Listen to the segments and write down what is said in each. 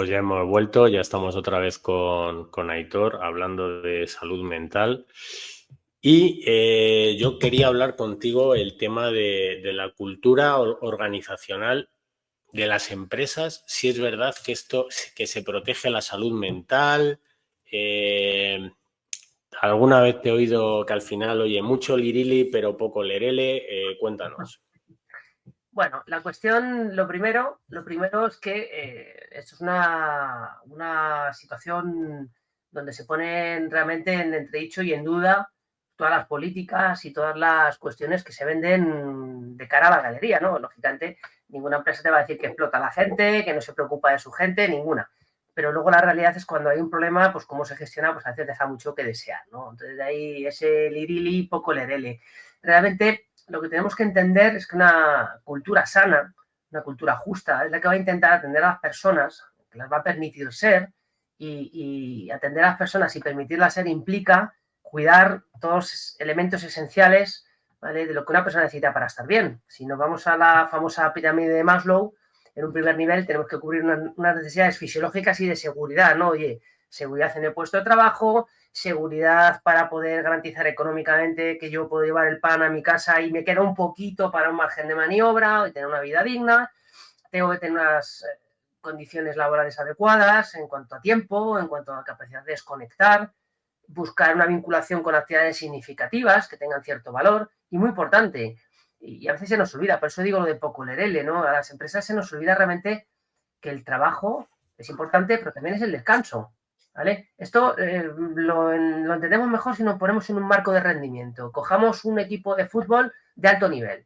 pues ya hemos vuelto, ya estamos otra vez con Aitor hablando de salud mental. Y yo quería hablar contigo el tema de la cultura organizacional de las empresas. Si es verdad que esto, que se protege la salud mental. Alguna vez te he oído que al final, oye, mucho lirili, pero poco lerele. Cuéntanos. Bueno, la cuestión, lo primero es que esto es una situación donde se ponen realmente en entredicho y en duda todas las políticas y todas las cuestiones que se venden de cara a la galería, ¿no? Lógicamente, ninguna empresa te va a decir que explota a la gente, que no se preocupa de su gente, ninguna. Pero luego la realidad es cuando hay un problema, pues cómo se gestiona, pues a veces deja mucho que desear, ¿no? Entonces de ahí ese lirili, poco lerele. Realmente lo que tenemos que entender es que una cultura sana, una cultura justa, es la que va a intentar atender a las personas, que las va a permitir ser, y atender a las personas y permitirlas ser implica cuidar todos los elementos esenciales, ¿vale?, de lo que una persona necesita para estar bien. Si nos vamos a la famosa pirámide de Maslow, en un primer nivel tenemos que cubrir unas necesidades fisiológicas y de seguridad, ¿no? Oye, seguridad en el puesto de trabajo, seguridad para poder garantizar económicamente que yo puedo llevar el pan a mi casa y me queda un poquito para un margen de maniobra y tener una vida digna. Tengo que tener unas condiciones laborales adecuadas en cuanto a tiempo, en cuanto a capacidad de desconectar, buscar una vinculación con actividades significativas que tengan cierto valor y muy importante, y a veces se nos olvida, por eso digo lo de poco lerele, ¿no? A las empresas se nos olvida realmente que el trabajo es importante, pero también es el descanso, ¿vale? Esto lo entendemos mejor si nos ponemos en un marco de rendimiento. Cojamos un equipo de fútbol de alto nivel.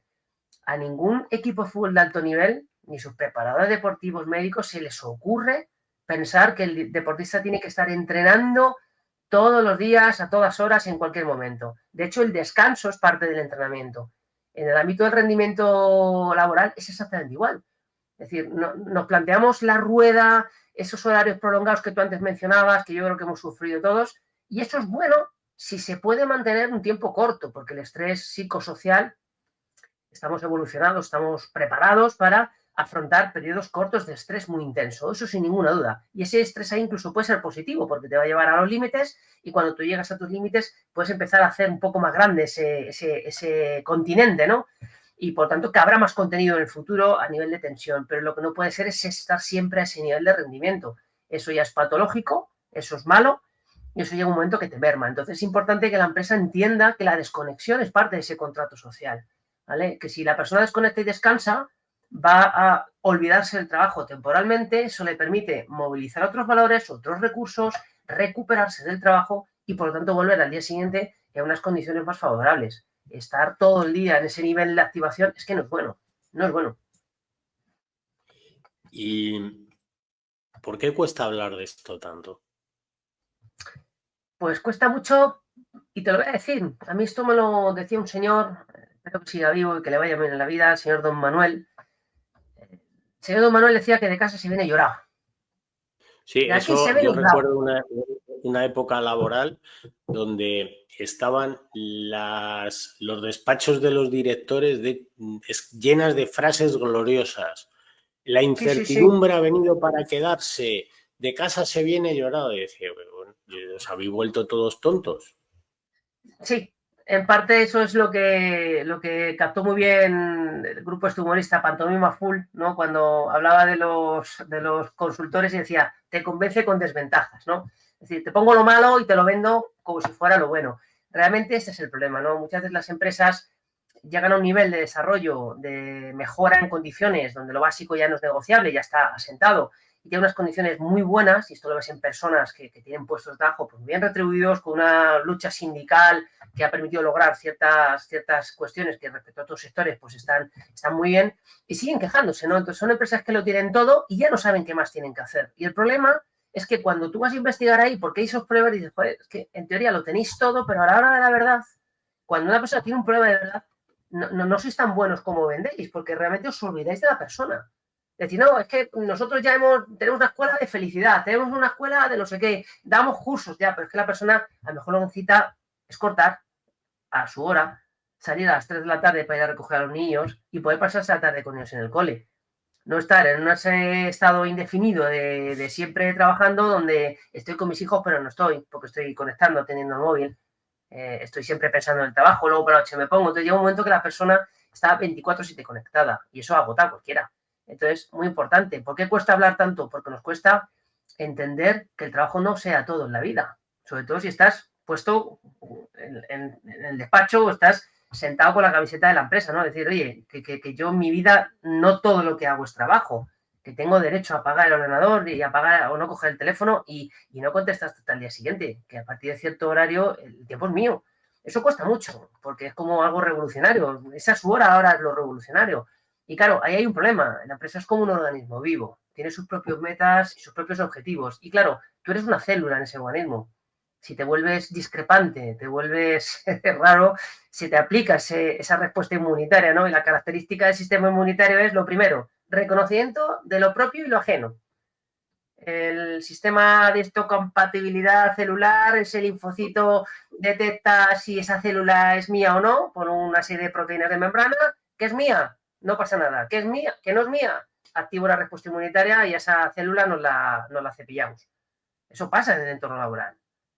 A ningún equipo de fútbol de alto nivel, ni sus preparadores deportivos médicos, se les ocurre pensar que el deportista tiene que estar entrenando todos los días, a todas horas, en cualquier momento. De hecho, el descanso es parte del entrenamiento. En el ámbito del rendimiento laboral es exactamente igual. Es decir, nos planteamos la rueda, esos horarios prolongados que tú antes mencionabas, que yo creo que hemos sufrido todos, y eso es bueno si se puede mantener un tiempo corto, porque el estrés psicosocial, estamos evolucionados, estamos preparados para afrontar periodos cortos de estrés muy intenso, eso sin ninguna duda. Y ese estrés ahí incluso puede ser positivo, porque te va a llevar a los límites y cuando tú llegas a tus límites puedes empezar a hacer un poco más grande ese continente, ¿no? Y por tanto que habrá más contenido en el futuro a nivel de tensión, pero lo que no puede ser es estar siempre a ese nivel de rendimiento. Eso ya es patológico, eso es malo y eso llega un momento que te merma. Entonces es importante que la empresa entienda que la desconexión es parte de ese contrato social, ¿vale? Que si la persona desconecta y descansa, va a olvidarse del trabajo temporalmente, eso le permite movilizar otros valores, otros recursos, recuperarse del trabajo y por lo tanto volver al día siguiente en unas condiciones más favorables. Estar todo el día en ese nivel de activación es que no es bueno, no es bueno. ¿Y por qué cuesta hablar de esto tanto? Pues cuesta mucho y te lo voy a decir. A mí esto me lo decía un señor, espero que siga vivo y que le vaya bien en la vida, el señor Don Manuel. El señor Don Manuel decía que de casa se viene llorado. Sí, De aquí se eso viene yo llorado. recuerdo una época laboral donde estaban los despachos de los directores llenas de frases gloriosas. La Sí, sí, sí. incertidumbre ha venido para quedarse, de casa se viene llorado. Y decía, bueno, ¿os habéis vuelto todos tontos? Sí, en parte eso es lo que captó muy bien el grupo este humorista Pantomima Full, ¿no? Cuando hablaba de los consultores y decía, te convence con desventajas, ¿no? Es decir, te pongo lo malo y te lo vendo como si fuera lo bueno. Realmente ese es el problema, ¿no? Muchas veces las empresas llegan a un nivel de desarrollo, de mejora en condiciones, donde lo básico ya no es negociable, ya está asentado, y tiene unas condiciones muy buenas, y esto lo ves en personas que tienen puestos de trabajo pues, bien retribuidos, con una lucha sindical que ha permitido lograr ciertas cuestiones que respecto a otros sectores pues están muy bien, y siguen quejándose, ¿no? Entonces son empresas que lo tienen todo y ya no saben qué más tienen que hacer. Y el problema es que cuando tú vas a investigar ahí, porque hay esos pruebas, dices, joder, es que en teoría lo tenéis todo, pero a la hora de la verdad, cuando una persona tiene un problema de verdad, no sois tan buenos como vendéis, porque realmente os olvidáis de la persona. Decir, no, es que nosotros ya tenemos una escuela de felicidad, tenemos una escuela de no sé qué, damos cursos ya, pero es que la persona a lo mejor lo que necesita es cortar a su hora, salir a las 3 de la tarde para ir a recoger a los niños y poder pasarse la tarde con ellos en el cole. no estar en ese estado indefinido de siempre trabajando, donde estoy con mis hijos, pero no estoy, porque estoy conectando, teniendo el móvil, estoy siempre pensando en el trabajo, luego por la noche me pongo. Entonces llega un momento que la persona está 24/7 conectada y eso agota a cualquiera. Entonces, muy importante. ¿Por qué cuesta hablar tanto? Porque nos cuesta entender que el trabajo no sea todo en la vida, sobre todo si estás puesto en el despacho o estás sentado con la camiseta de la empresa, ¿no? Decir, oye, que yo en mi vida no todo lo que hago es trabajo, que tengo derecho a apagar el ordenador y apagar o no coger el teléfono y no contestas hasta el día siguiente, que a partir de cierto horario el tiempo es mío. Eso cuesta mucho, porque es como algo revolucionario. Esa es su hora, ahora es lo revolucionario. Y claro, ahí hay un problema. La empresa es como un organismo vivo, tiene sus propios metas y sus propios objetivos. Y claro, tú eres una célula en ese organismo. Si te vuelves discrepante, te vuelves raro, si te aplica esa respuesta inmunitaria, ¿no? Y la característica del sistema inmunitario es, lo primero, reconocimiento de lo propio y lo ajeno. El sistema de histocompatibilidad celular, ese linfocito detecta si esa célula es mía o no, por una serie de proteínas de membrana, que es mía, no pasa nada, que es mía, que no es mía, activo la respuesta inmunitaria y a esa célula nos la cepillamos. Eso pasa en el entorno laboral.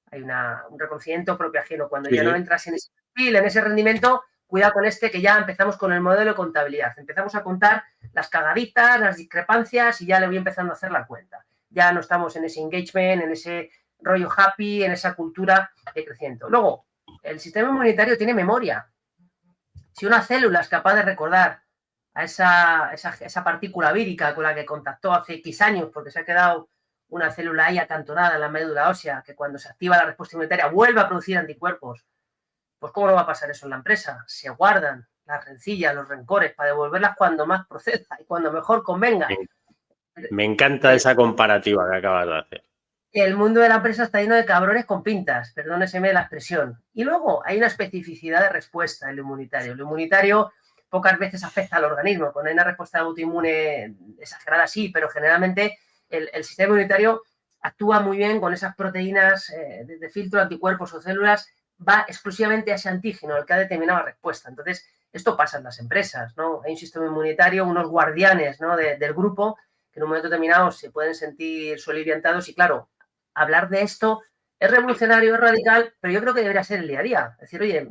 Hay un reconocimiento propio ajeno. Cuando Sí, ya no sí. entras en ese perfil, en ese rendimiento, cuidado con que ya empezamos con el modelo de contabilidad. Empezamos a contar las cagaditas, las discrepancias y ya le voy empezando a hacer la cuenta. Ya no estamos en ese engagement, en ese rollo happy, en esa cultura de crecimiento. Luego, el sistema inmunitario tiene memoria. Si una célula es capaz de recordar a esa partícula vírica con la que contactó hace X años, porque se ha quedado una célula ahí acantonada en la médula ósea, que cuando se activa la respuesta inmunitaria vuelve a producir anticuerpos, pues ¿cómo no va a pasar eso en la empresa? Se guardan las rencillas, los rencores, para devolverlas cuando más proceda y cuando mejor convenga. Me encanta esa comparativa que acabas de hacer. El mundo de la empresa está lleno de cabrones con pintas, perdóneseme la expresión. Y luego hay una especificidad de respuesta en lo inmunitario. Lo inmunitario pocas veces afecta al organismo. Cuando hay una respuesta autoinmune exagerada, sí, pero generalmente el sistema inmunitario actúa muy bien con esas proteínas de filtro, anticuerpos o células, va exclusivamente a ese antígeno, el que ha determinado la respuesta. Entonces, esto pasa en las empresas, ¿no? Hay un sistema inmunitario, unos guardianes, ¿no? del grupo, que en un momento determinado se pueden sentir soliviantados y, claro, hablar de esto es revolucionario, es radical, pero yo creo que debería ser el día a día. Es decir, oye,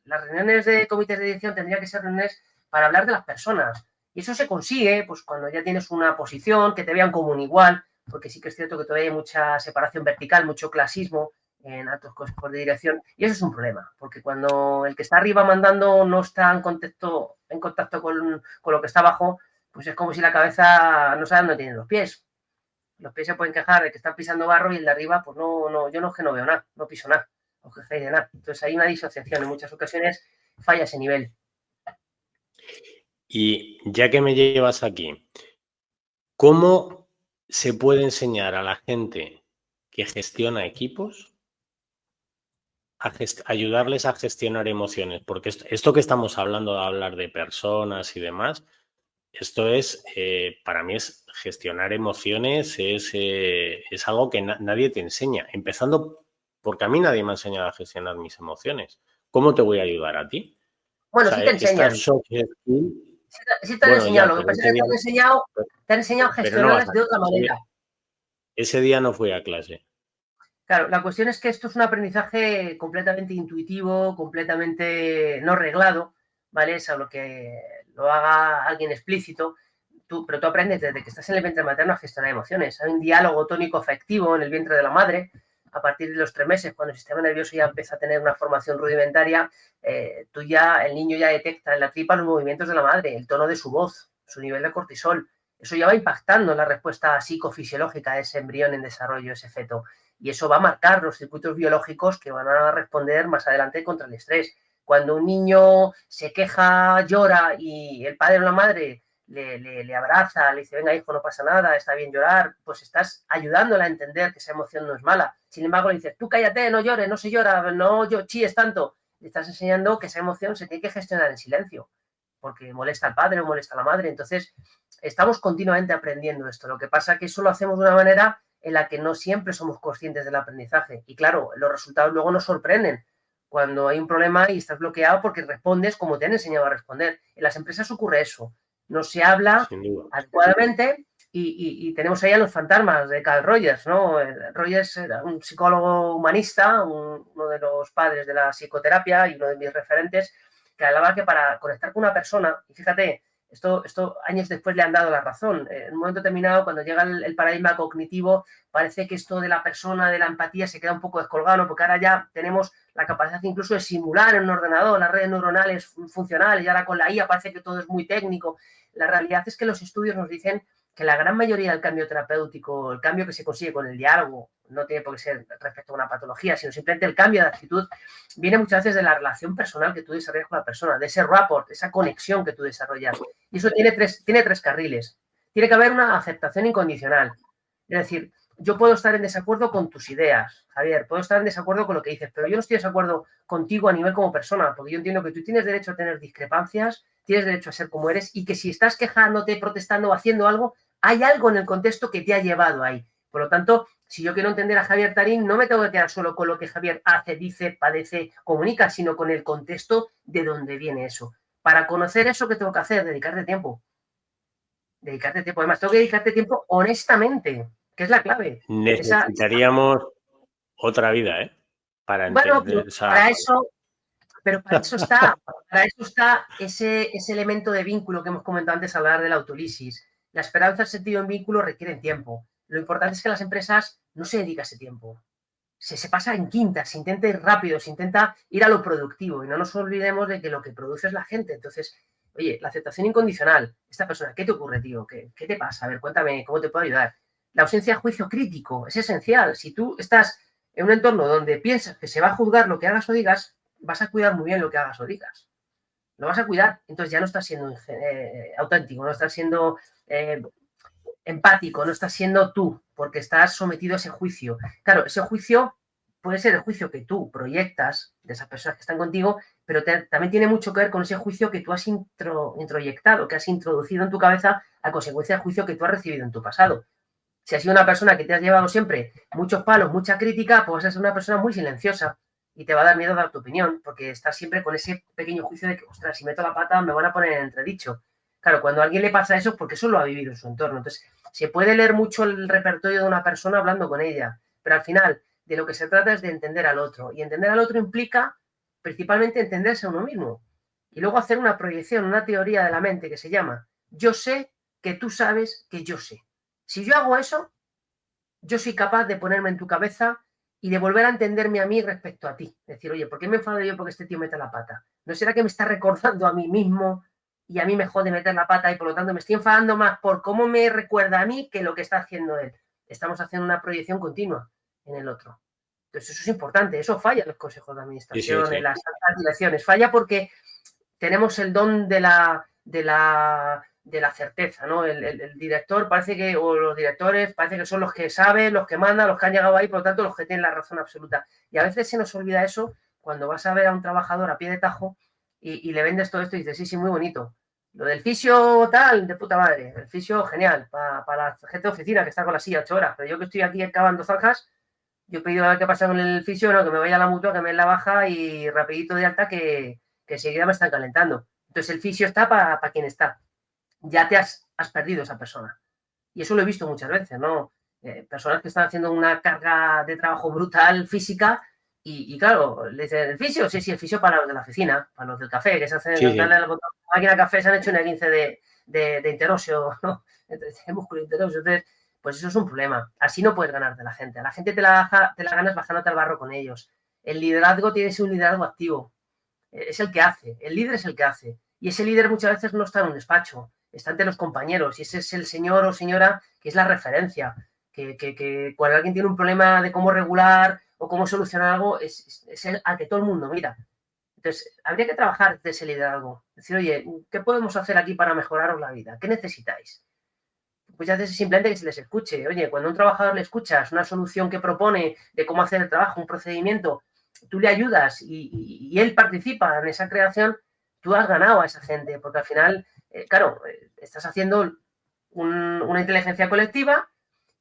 las reuniones de comités de dirección tendrían que ser reuniones para hablar de las personas. Y eso se consigue pues cuando ya tienes una posición, que te vean como un igual, porque sí que es cierto que todavía hay mucha separación vertical, mucho clasismo en altos consejos de dirección, y eso es un problema, porque cuando el que está arriba mandando no está en contacto con lo que está abajo, pues es como si la cabeza no sabe dónde tienen los pies. Los pies se pueden quejar de que están pisando barro y el de arriba, pues yo no, que no veo nada, no piso nada, no quejáis de nada. Entonces hay una disociación, en muchas ocasiones falla ese nivel. Y ya que me llevas aquí, ¿cómo se puede enseñar a la gente que gestiona equipos a ayudarles a gestionar emociones? Porque esto que estamos hablando de hablar de personas y demás, esto es, para mí es gestionar emociones, es algo que nadie te enseña, empezando porque a mí nadie me ha enseñado a gestionar mis emociones. ¿Cómo te voy a ayudar a ti? O Bueno, sea, sí te estas enseñan, soft skills, sí te han bueno, enseñado, ya, lo que pasa es que te han enseñado a pero no vas gestionarlas a de otra manera. ese día no fui a clase. Claro, la cuestión es que esto es un aprendizaje completamente intuitivo, completamente no reglado, ¿vale? Es a lo que lo haga alguien explícito, pero tú aprendes desde que estás en el vientre materno a gestionar emociones. Hay un diálogo tónico afectivo en el vientre de la madre. A partir de los 3 meses, cuando el sistema nervioso ya empieza a tener una formación rudimentaria, el niño ya detecta en la tripa los movimientos de la madre, el tono de su voz, su nivel de cortisol. Eso ya va impactando en la respuesta psicofisiológica de ese embrión en desarrollo, ese feto. Y eso va a marcar los circuitos biológicos que van a responder más adelante contra el estrés. Cuando un niño se queja, llora y el padre o la madre le abraza, le dice, venga hijo, no pasa nada, está bien llorar, pues estás ayudándole a entender que esa emoción no es mala. Sin embargo, le dices, tú cállate, no llores, no se llora, no chilles tanto. Le estás enseñando que esa emoción se tiene que gestionar en silencio, porque molesta al padre o molesta a la madre. Entonces, estamos continuamente aprendiendo esto. Lo que pasa es que eso lo hacemos de una manera en la que no siempre somos conscientes del aprendizaje. Y claro, los resultados luego nos sorprenden cuando hay un problema y estás bloqueado porque respondes como te han enseñado a responder. En las empresas ocurre eso. no se habla sin duda. adecuadamente y tenemos ahí a los fantasmas de Carl Rogers, ¿no? Rogers era un psicólogo humanista, uno de los padres de la psicoterapia y uno de mis referentes, que hablaba que para conectar con una persona, y fíjate, esto años después le han dado la razón. En un momento determinado, cuando llega el paradigma cognitivo, parece que esto de la persona, de la empatía, se queda un poco descolgado, porque ahora ya tenemos la capacidad incluso de simular en un ordenador las redes neuronales funcionales, y ahora con la IA parece que todo es muy técnico. La realidad es que los estudios nos dicen que la gran mayoría del cambio terapéutico, el cambio que se consigue con el diálogo, no tiene por qué ser respecto a una patología, sino simplemente el cambio de actitud, viene muchas veces de la relación personal que tú desarrollas con la persona, de ese rapport, esa conexión que tú desarrollas. Y eso tiene tres carriles. Tiene que haber una aceptación incondicional. Es decir, yo puedo estar en desacuerdo con tus ideas, Javier, puedo estar en desacuerdo con lo que dices, pero yo no estoy de desacuerdo contigo a nivel como persona, porque yo entiendo que tú tienes derecho a tener discrepancias, tienes derecho a ser como eres y que si estás quejándote, protestando o haciendo algo, hay algo en el contexto que te ha llevado ahí. Por lo tanto, si yo quiero entender a Javier Tarín, no me tengo que quedar solo con lo que Javier hace, dice, padece, comunica, sino con el contexto de donde viene eso. Para conocer eso, ¿qué tengo que hacer? Dedicarte tiempo. Dedicarte tiempo. Además, tengo que dedicarte tiempo honestamente, que es la clave. Necesitaríamos otra vida, ¿eh? Para Bueno, entender, o sea, pero para eso está ese elemento de vínculo que hemos comentado antes al hablar de la autólisis. La esperanza, el sentido en vínculo requieren tiempo. Lo importante es que las empresas no se dediquen ese tiempo. Se pasa en quintas, se intenta ir rápido, se intenta ir a lo productivo y no nos olvidemos de que lo que produce es la gente. Entonces, oye, la aceptación incondicional, esta persona, ¿qué te ocurre, tío? ¿Qué te pasa? A ver, cuéntame, ¿cómo te puedo ayudar? La ausencia de juicio crítico es esencial. Si tú estás en un entorno donde piensas que se va a juzgar lo que hagas o digas, vas a cuidar muy bien lo que hagas o digas. Lo vas a cuidar, entonces ya no estás siendo auténtico, no estás siendo empático, no estás siendo tú, porque estás sometido a ese juicio. Claro, ese juicio puede ser el juicio que tú proyectas de esas personas que están contigo, pero también tiene mucho que ver con ese juicio que tú has introyectado, que has introducido en tu cabeza a consecuencia del juicio que tú has recibido en tu pasado. Si has sido una persona que te has llevado siempre muchos palos, mucha crítica, pues vas a ser una persona muy silenciosa y te va a dar miedo dar tu opinión, porque estás siempre con ese pequeño juicio de que, ostras, si meto la pata me van a poner en entredicho. Claro, cuando a alguien le pasa eso es porque eso lo ha vivido en su entorno. Entonces, se puede leer mucho el repertorio de una persona hablando con ella, pero al final de lo que se trata es de entender al otro. Y entender al otro implica principalmente entenderse a uno mismo. Y luego hacer una proyección, una teoría de la mente que se llama yo sé que tú sabes que yo sé. Si yo hago eso, yo soy capaz de ponerme en tu cabeza y de volver a entenderme a mí respecto a ti. Es decir, oye, ¿por qué me enfado yo porque este tío mete la pata? ¿No será que me está recordando a mí mismo y a mí me jode meter la pata y por lo tanto me estoy enfadando más por cómo me recuerda a mí que lo que está haciendo él? Estamos haciendo una proyección continua en el otro. Entonces eso es importante, eso falla en los consejos de administración, en las altas direcciones, falla porque tenemos el don de la certeza, ¿no? El director parece que, o los directores parece que son los que saben, los que mandan, los que han llegado ahí, por lo tanto, los que tienen la razón absoluta. Y a veces se nos olvida eso cuando vas a ver a un trabajador a pie de tajo y le vendes todo esto y dices, sí, sí, muy bonito. Lo del fisio tal, de puta madre. El fisio, genial, para la gente de oficina que está con la silla 8 horas. Pero yo que estoy aquí cavando zanjas, yo he pedido a ver qué pasa con el fisio, no, que me vaya a la mutua, que me den la baja y rapidito de alta que enseguida me están calentando. Entonces el fisio está para quien está. Ya te has perdido esa persona. Y eso lo he visto muchas veces, ¿no? Personas que están haciendo una carga de trabajo brutal física y claro, le dicen, ¿el fisio? Sí, sí, el fisio para los de la oficina, para los del café, que se hacen, darle al botón de la máquina de café, se han hecho una 15 de interóseo, ¿no? De músculo interóseo. Entonces, pues eso es un problema. Así no puedes ganar de la gente. A la gente te la ganas bajándote al barro con ellos. El liderazgo tiene que ser un liderazgo activo. Es el que hace. El líder es el que hace. Y ese líder muchas veces no está en un despacho, está entre los compañeros. Y ese es el señor o señora que es la referencia. Que cuando alguien tiene un problema de cómo regular o cómo solucionar algo, es el al que todo el mundo mira. Entonces, habría que trabajar de ese liderazgo. Decir, oye, ¿qué podemos hacer aquí para mejoraros la vida? ¿Qué necesitáis? Pues ya es simplemente que se les escuche. Oye, cuando a un trabajador le escuchas una solución que propone de cómo hacer el trabajo, un procedimiento, tú le ayudas y él participa en esa creación, tú has ganado a esa gente, porque al final, claro, estás haciendo una inteligencia colectiva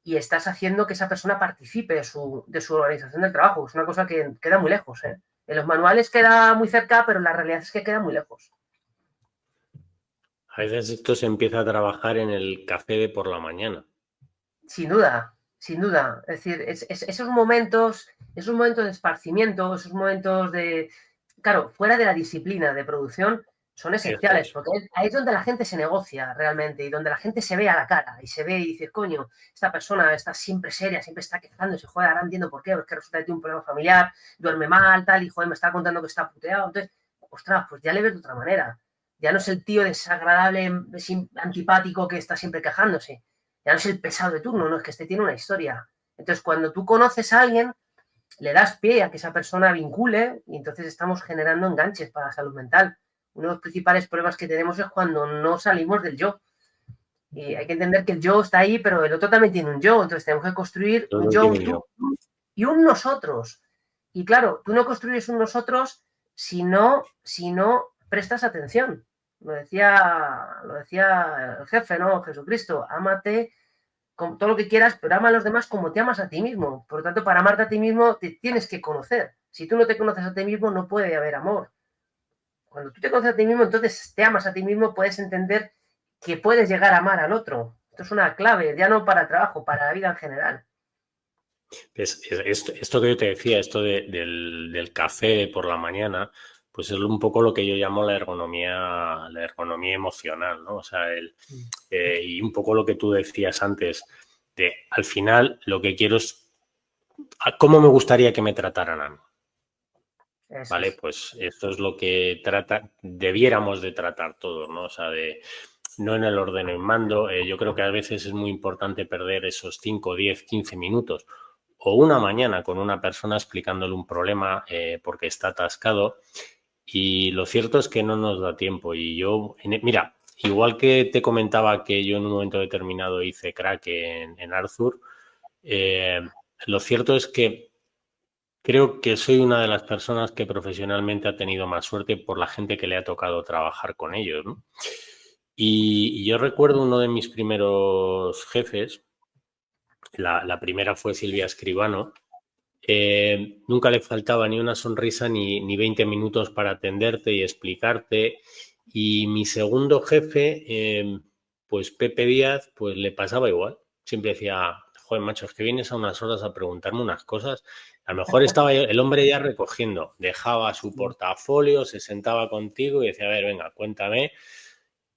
y estás haciendo que esa persona participe de su organización del trabajo. Es una cosa que queda muy lejos. En los manuales queda muy cerca, pero la realidad es que queda muy lejos. A veces esto se empieza a trabajar en el café de por la mañana. Sin duda, sin duda. Es decir, esos momentos de esparcimiento, esos momentos de, claro, fuera de la disciplina de producción, son Eso esenciales, es. porque ahí es donde la gente se negocia realmente y donde la gente se ve a la cara y se ve y dice, coño, esta persona está siempre seria, siempre está quejándose, joder, ahora entiendo por qué, es que resulta que tiene un problema familiar, duerme mal, tal, y joder, me está contando que está puteado. Entonces, ostras, pues ya le ves de otra manera. Ya no es el tío desagradable, antipático que está siempre quejándose. Ya no es el pesado de turno, no, es que este tiene una historia. Entonces, cuando tú conoces a alguien, le das pie a que esa persona vincule y entonces estamos generando enganches para la salud mental. Uno de los principales problemas que tenemos es cuando no salimos del yo. Y hay que entender que el yo está ahí, pero el otro también tiene un yo. Entonces tenemos que construir un Todo yo, tiene un tú yo. y un nosotros. Y claro, tú no construyes un nosotros si no prestas atención. Lo decía el jefe, ¿no? Jesucristo, ámate con todo lo que quieras, pero ama a los demás como te amas a ti mismo. Por lo tanto, para amarte a ti mismo, te tienes que conocer. Si tú no te conoces a ti mismo, no puede haber amor. Cuando tú te conoces a ti mismo, entonces te amas a ti mismo, puedes entender que puedes llegar a amar al otro. Esto es una clave, ya no para el trabajo, para la vida en general. Esto que yo te decía, esto del café por la mañana, pues es un poco lo que yo llamo la ergonomía emocional, ¿no? O sea, y un poco lo que tú decías antes, de al final lo que quiero es cómo me gustaría que me trataran a mí. Eso Vale, es. pues esto es lo que debiéramos de tratar todos, ¿no? O sea, no en el orden en mando. Yo creo que a veces es muy importante perder esos 5, 10, 15 minutos o una mañana con una persona explicándole un problema porque está atascado. Y lo cierto es que no nos da tiempo. Y mira, igual que te comentaba que yo en un momento determinado hice crack en Arthur, eh, lo cierto es que creo que soy una de las personas que profesionalmente ha tenido más suerte por la gente que le ha tocado trabajar con ellos, ¿no? Y yo recuerdo uno de mis primeros jefes, la primera fue Silvia Escribano, nunca le faltaba ni una sonrisa ni 20 minutos para atenderte y explicarte. Y mi segundo jefe, pues Pepe Díaz, pues le pasaba igual. Siempre decía, joder, macho, es que vienes a unas horas a preguntarme unas cosas. A lo mejor estaba el hombre ya recogiendo, dejaba su portafolio, se sentaba contigo y decía, a ver, venga, cuéntame.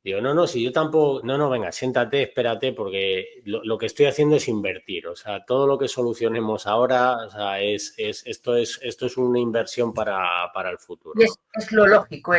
Digo, no, no, si yo tampoco, no, no, venga, siéntate, espérate, porque lo que estoy haciendo es invertir. O sea, todo lo que solucionemos ahora, o sea, esto es una inversión para el futuro, Y ¿no? es lo lógico,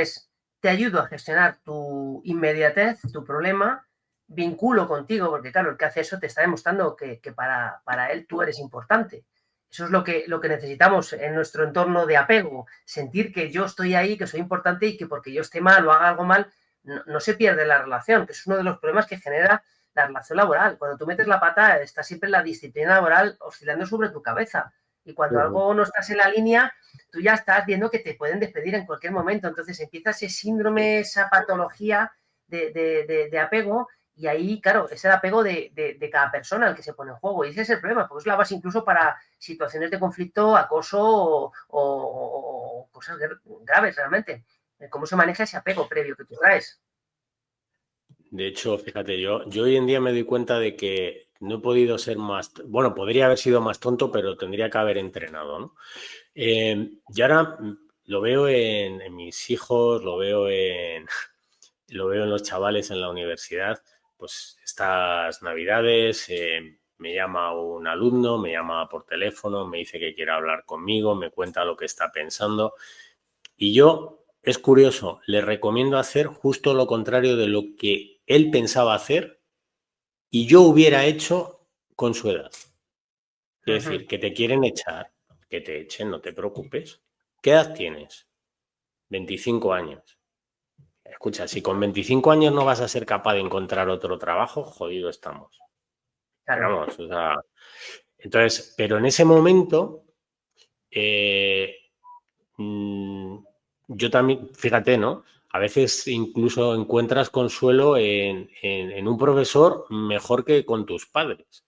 te ayudo a gestionar tu inmediatez, tu problema, vinculo contigo, porque claro, el que hace eso te está demostrando que para él tú eres importante. Eso es lo que necesitamos en nuestro entorno de apego, sentir que yo estoy ahí, que soy importante y que porque yo esté mal o haga algo mal, no se pierde la relación, que es uno de los problemas que genera la relación laboral. Cuando tú metes la pata, está siempre la disciplina laboral oscilando sobre tu cabeza. Y cuando Ujú. algo no estás en la línea, tú ya estás viendo que te pueden despedir en cualquier momento. Entonces empieza ese síndrome, esa patología de apego y ahí, claro, es el apego de cada persona al que se pone en juego. Y ese es el problema, porque es la base incluso para situaciones de conflicto, acoso o cosas graves realmente. ¿Cómo se maneja ese apego previo que tú traes? De hecho, fíjate, yo hoy en día me doy cuenta de que no he podido ser más, bueno, podría haber sido más tonto, pero tendría que haber entrenado, ¿no? Y ahora lo veo en mis hijos, lo veo en los chavales en la universidad, pues estas navidades me llama un alumno, me llama por teléfono, me dice que quiere hablar conmigo, me cuenta lo que está pensando y yo, es curioso, le recomiendo hacer justo lo contrario de lo que él pensaba hacer y yo hubiera hecho con su edad. Uh Es -huh. decir, que te quieren echar, que te echen, no te preocupes. ¿Qué edad tienes? 25 años. Escucha, si con 25 años no vas a ser capaz de encontrar otro trabajo, jodido estamos. Pero Claro. vamos, o sea, entonces, pero en ese momento, eh, mmm, yo también, fíjate, ¿no? A veces incluso encuentras consuelo en un profesor mejor que con tus padres.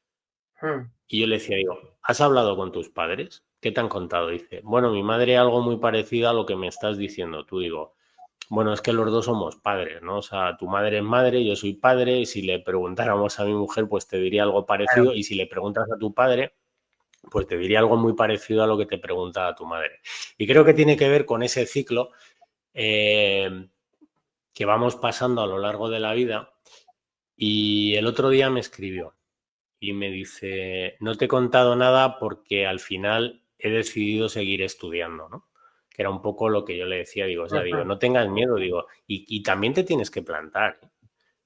Uh -huh. Y yo le decía, digo, ¿has hablado con tus padres? ¿Qué te han contado? Dice, bueno, mi madre algo muy parecido a lo que me estás diciendo tú. Digo, bueno, es que los dos somos padres, ¿no? O sea, tu madre es madre, yo soy padre, y si le preguntáramos a mi mujer, pues te diría algo Claro. parecido, y si le preguntas a tu padre, pues te diría algo muy parecido a lo que te pregunta a tu madre. Y creo que tiene que ver con ese ciclo que vamos pasando a lo largo de la vida. Y el otro día me escribió y me dice, no te he contado nada porque al final he decidido seguir estudiando, ¿no? Que era un poco lo que yo le decía, digo, o sea, digo, Ujú. no tengas miedo, digo, y también te tienes que plantar, ¿eh?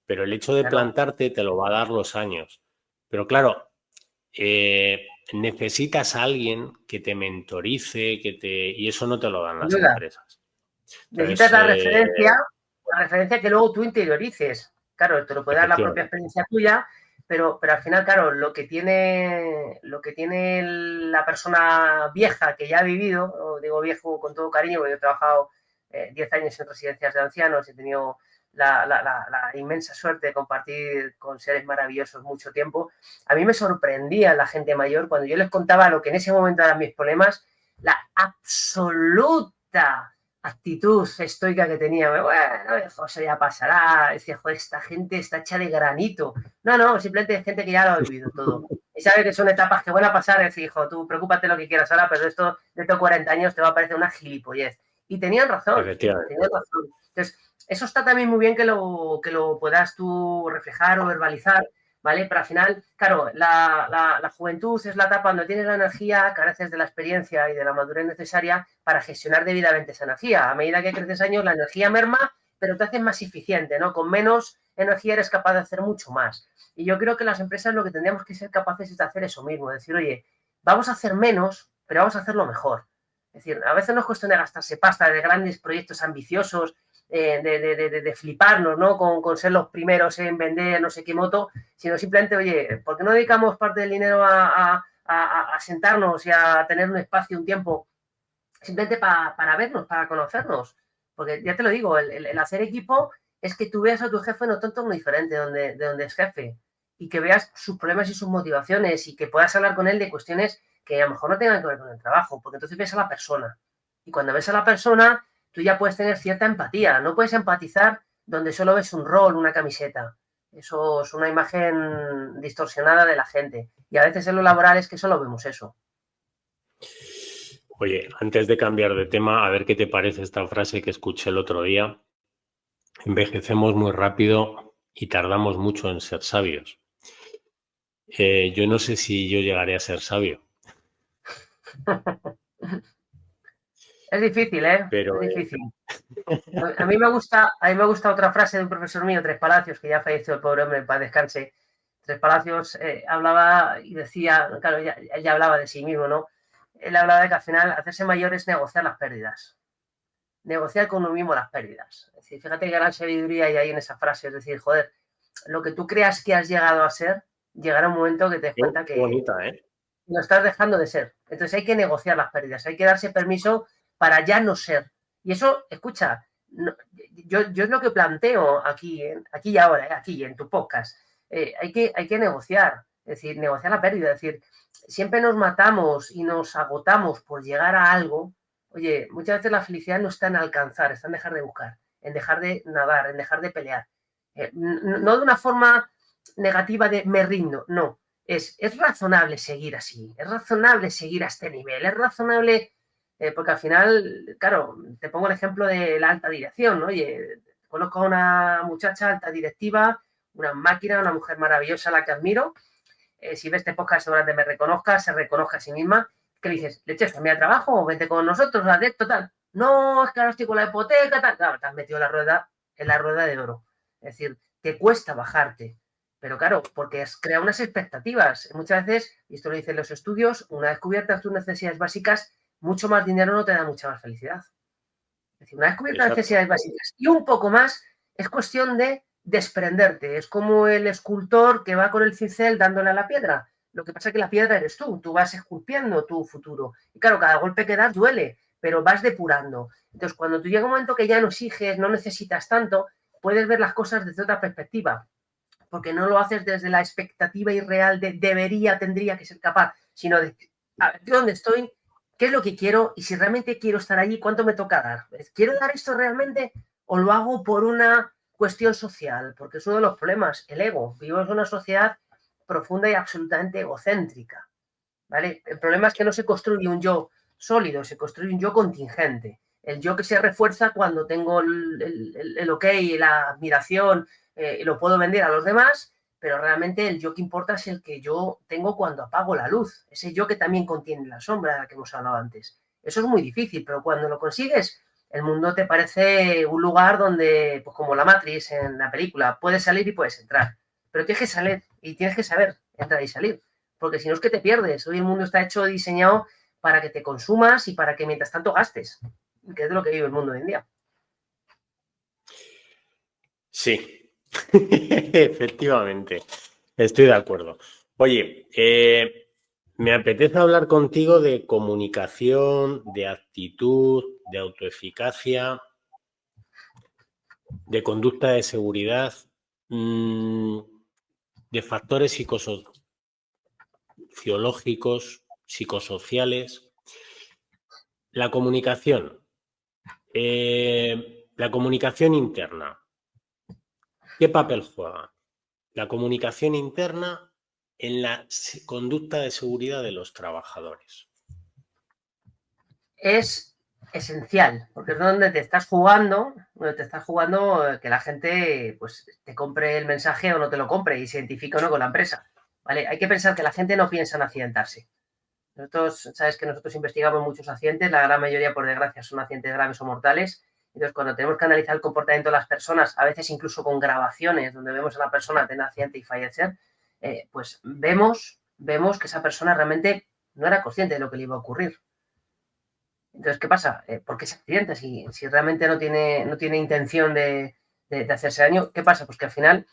Pero el hecho de Claro. plantarte te lo va a dar los años. Pero claro, necesitas a alguien que te mentorice, y eso no te lo dan Sin las duda. empresas. Necesitas Entonces, la referencia que luego tú interiorices. Claro, te lo puede dar la propia efectivamente, experiencia tuya, pero al final, claro, lo que tiene la persona vieja que ya ha vivido, o digo viejo con todo cariño, porque yo he trabajado 10 años en residencias de ancianos, he tenido la inmensa suerte de compartir con seres maravillosos mucho tiempo. A mí me sorprendía la gente mayor cuando yo les contaba lo que en ese momento eran mis problemas, la absoluta actitud estoica que tenía. Bueno, José, ya pasará. Decía, joder, esta gente está hecha de granito. No, no, simplemente es gente que ya lo ha vivido todo. Y sabe que son etapas que van a pasar. Es decir, hijo, tú preocúpate lo que quieras ahora, pero esto de estos 40 años te va a parecer una gilipollez. Y tenían razón, efectivamente. tenían razón. Entonces, eso está también muy bien que lo puedas tú reflejar o verbalizar, ¿vale? Pero al final, claro, la juventud es la etapa donde tienes la energía, careces de la experiencia y de la madurez necesaria para gestionar debidamente esa energía. A medida que creces años, la energía merma, pero te haces más eficiente, ¿no? Con menos energía eres capaz de hacer mucho más. Y yo creo que las empresas lo que tendríamos que ser capaces es de hacer eso mismo, decir, oye, vamos a hacer menos, pero vamos a hacerlo mejor. Es decir, a veces no es cuestión de gastarse pasta, de grandes proyectos ambiciosos, de fliparnos, ¿no? Con ser los primeros en vender no sé qué moto, sino simplemente, oye, ¿por qué no dedicamos parte del dinero a sentarnos y a tener un espacio, un tiempo, simplemente para vernos, para conocernos? Porque ya te lo digo, el hacer equipo es que tú veas a tu jefe no tanto como diferente de donde es jefe y que veas sus problemas y sus motivaciones y que puedas hablar con él de cuestiones que a lo mejor no tengan que ver con el trabajo, porque entonces ves a la persona. Y cuando ves a la persona, tú ya puedes tener cierta empatía. No puedes empatizar donde solo ves un rol, una camiseta. Eso es una imagen distorsionada de la gente. Y a veces en lo laboral es que solo vemos eso. Oye, antes de cambiar de tema, a ver qué te parece esta frase que escuché el otro día. Envejecemos muy rápido y tardamos mucho en ser sabios. Yo no sé si yo llegaré a ser sabio, Es difícil, ¿eh? Es pero difícil. A mí me gusta otra frase de un profesor mío, Tres Palacios, que ya falleció el pobre hombre, para descanse. Tres Palacios hablaba y decía, claro, ya hablaba de sí mismo, ¿no? Él hablaba de que al final hacerse mayor es negociar las pérdidas. Negociar con uno mismo las pérdidas. Es decir, fíjate qué gran sabiduría hay ahí en esa frase. Es decir, joder, lo que tú creas que has llegado a ser, llegará un momento que te des qué cuenta que bonita, ¿eh? lo estás dejando de ser. Entonces hay que negociar las pérdidas, hay que darse permiso para ya no ser. Y eso, escucha, no, yo es lo que planteo aquí, aquí y ahora, aquí en tu podcast. Hay que negociar, es decir, negociar la pérdida. Es decir, siempre nos matamos y nos agotamos por llegar a algo. Oye, muchas veces la felicidad no está en alcanzar, está en dejar de buscar, en dejar de nadar, en dejar de pelear. No de una forma negativa de me rindo, no, es razonable seguir así, es razonable seguir a este nivel, es razonable, porque al final, claro, te pongo el ejemplo de la alta dirección, ¿no? Oye, conozco a una muchacha alta directiva, una máquina, una mujer maravillosa a la que admiro. Si ves este podcast seguramente me reconozca, se reconozca a sí misma, que le dices, leche, cambia de trabajo o vente con nosotros, adepto, tal. No, es que ahora estoy con la hipoteca, tal. Claro, te has metido en la rueda de oro. Es decir, te cuesta bajarte. Pero claro, porque has creado unas expectativas. Muchas veces, y esto lo dicen los estudios, una vez cubiertas tus necesidades básicas, mucho más dinero no te da mucha más felicidad. Es decir, una vez cubiertas las Exacto. necesidades básicas y un poco más, es cuestión de desprenderte. Es como el escultor que va con el cincel dándole a la piedra. Lo que pasa es que la piedra eres tú vas esculpiendo tu futuro. Y claro, cada golpe que das duele, pero vas depurando. Entonces, cuando tú llega un momento que ya no exiges, no necesitas tanto, puedes ver las cosas desde otra perspectiva, porque no lo haces desde la expectativa irreal de debería, tendría que ser capaz, sino de a ver, ¿dónde estoy? ¿Qué es lo que quiero? Y si realmente quiero estar allí, ¿cuánto me toca dar? ¿Quiero dar esto realmente? o lo hago por una cuestión social, porque es uno de los problemas, el ego. Vivimos en una sociedad profunda y absolutamente egocéntrica, ¿vale? El problema es que no se construye un yo sólido, se construye un yo contingente. El yo que se refuerza cuando tengo el ok, la admiración, y lo puedo vender a los demás, pero realmente el yo que importa es el que yo tengo cuando apago la luz, ese yo que también contiene la sombra de la que hemos hablado antes. Eso es muy difícil, pero cuando lo consigues, el mundo te parece un lugar donde, pues como la Matrix en la película, puedes salir y puedes entrar, pero tienes que salir y tienes que saber entrar y salir, porque si no es que te pierdes. Hoy el mundo está hecho, diseñado para que te consumas y para que mientras tanto gastes, que es de lo que vive el mundo hoy en día. Sí, efectivamente, estoy de acuerdo. Oye, me apetece hablar contigo de comunicación, de actitud, de autoeficacia, de conducta de seguridad, de factores psicosociológicos, psicosociales. La comunicación interna. ¿Qué papel juega la comunicación interna en la conducta de seguridad de los trabajadores? Es esencial, porque es donde te estás jugando que la gente pues te compre el mensaje o no te lo compre y se identifique o no con la empresa. ¿Vale? Hay que pensar que la gente no piensa en accidentarse. Nosotros, sabes que nosotros investigamos muchos accidentes, la gran mayoría, por desgracia, son accidentes graves o mortales. Entonces, cuando tenemos que analizar el comportamiento de las personas, a veces incluso con grabaciones donde vemos a la persona tener accidente y fallecer, pues vemos que esa persona realmente no era consciente de lo que le iba a ocurrir. Entonces, ¿qué pasa? ¿Por qué se accidenta? Si realmente no tiene intención de hacerse daño, ¿qué pasa? Pues que al final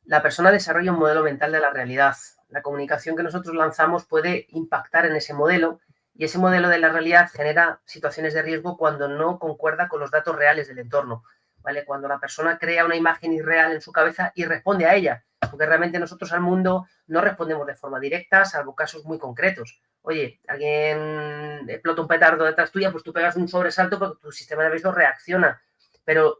la persona desarrolla un modelo mental de la realidad. La comunicación que nosotros lanzamos puede impactar en ese modelo y ese modelo de la realidad genera situaciones de riesgo cuando no concuerda con los datos reales del entorno, ¿vale? Cuando la persona crea una imagen irreal en su cabeza y responde a ella, porque realmente nosotros al mundo no respondemos de forma directa, salvo casos muy concretos. Oye, alguien explota un petardo detrás tuya, pues tú pegas un sobresalto porque tu sistema de aviso reacciona, pero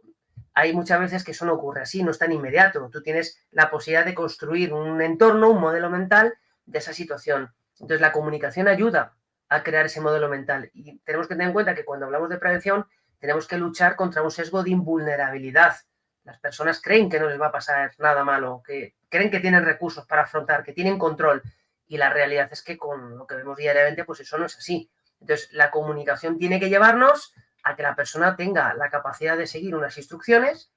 hay muchas veces que eso no ocurre así, no es tan inmediato. Tú tienes la posibilidad de construir un entorno, un modelo mental de esa situación. Entonces, la comunicación ayuda a crear ese modelo mental. Y tenemos que tener en cuenta que cuando hablamos de prevención, tenemos que luchar contra un sesgo de invulnerabilidad. Las personas creen que no les va a pasar nada malo, que creen que tienen recursos para afrontar, que tienen control. Y la realidad es que con lo que vemos diariamente, pues eso no es así. Entonces, la comunicación tiene que llevarnos a que la persona tenga la capacidad de seguir unas instrucciones,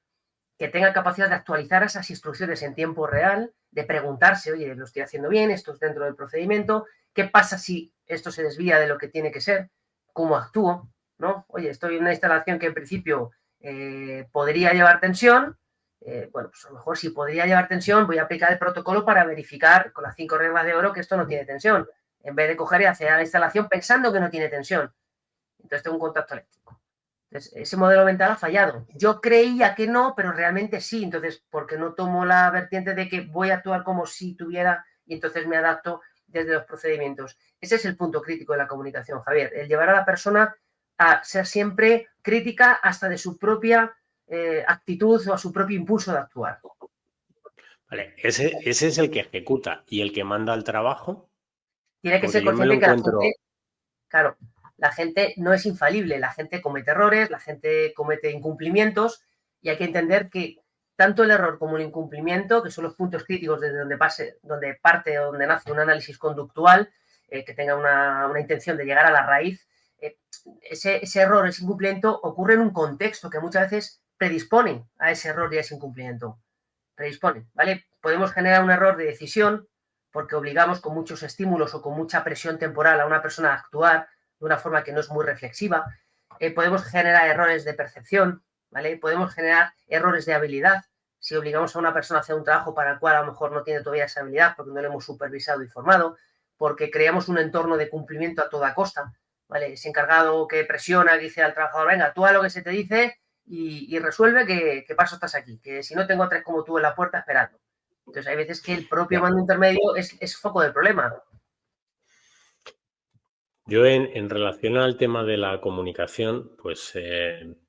que tenga capacidad de actualizar esas instrucciones en tiempo real, de preguntarse, oye, lo estoy haciendo bien, esto es dentro del procedimiento, ¿qué pasa si esto se desvía de lo que tiene que ser? ¿Cómo actúo? ¿No? Oye, estoy en una instalación que en principio podría llevar tensión, bueno, pues a lo mejor si podría llevar tensión, voy a aplicar el protocolo para verificar con las 5 reglas de oro que esto no tiene tensión, en vez de coger y hacer la instalación pensando que no tiene tensión. Entonces tengo un contacto eléctrico. Entonces, ese modelo mental ha fallado. Yo creía que no, pero realmente sí. Entonces, ¿por qué no tomo la vertiente de que voy a actuar como si tuviera y entonces me adapto desde los procedimientos? Ese es el punto crítico de la comunicación, Javier. El llevar a la persona a ser siempre crítica hasta de su propia actitud o a su propio impulso de actuar. Vale, ese es el que ejecuta y el que manda al trabajo, Tiene que ser porque yo me lo consciente que la encuentro. gente, claro, la gente no es infalible, la gente comete errores, la gente comete incumplimientos y hay que entender que tanto el error como el incumplimiento, que son los puntos críticos desde donde parte o donde nace un análisis conductual, que tenga una intención de llegar a la raíz, ese error, ese incumplimiento ocurre en un contexto que muchas veces predispone a ese error y a ese incumplimiento. Predispone, ¿vale? Podemos generar un error de decisión porque obligamos con muchos estímulos o con mucha presión temporal a una persona a actuar de una forma que no es muy reflexiva. Podemos generar errores de percepción, ¿vale? Podemos generar errores de habilidad. Si obligamos a una persona a hacer un trabajo para el cual a lo mejor no tiene todavía esa habilidad porque no le hemos supervisado y formado, porque creamos un entorno de cumplimiento a toda costa, ¿vale? Ese encargado que presiona, que dice al trabajador, venga, tú haz lo que se te dice y resuelve que paso estás aquí, que si no tengo a 3 como tú en la puerta esperando. Entonces hay veces que el propio Ya. mando intermedio es foco del problema. Yo en relación al tema de la comunicación, pues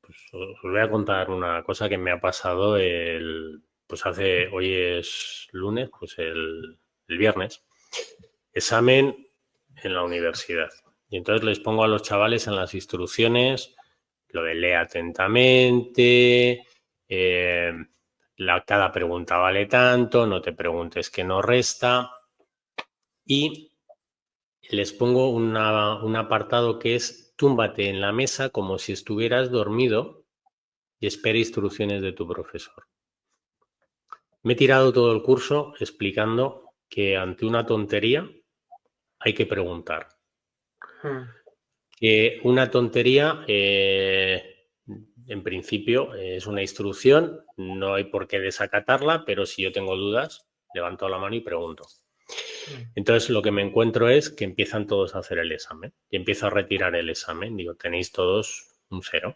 pues os voy a contar una cosa que me ha pasado hoy es lunes, pues el viernes, examen en la universidad. Y entonces les pongo a los chavales en las instrucciones lo de lee atentamente, cada pregunta vale tanto, no te preguntes que no resta. Y les pongo un apartado que es túmbate en la mesa como si estuvieras dormido y espera instrucciones de tu profesor. Me he tirado todo el curso explicando que ante una tontería hay que preguntar. Que una tontería, en principio, es una instrucción, no hay por qué desacatarla, pero si yo tengo dudas, levanto la mano y pregunto. Entonces lo que me encuentro es que empiezan todos a hacer el examen y empiezo a retirar el examen. Digo, tenéis todos un 0.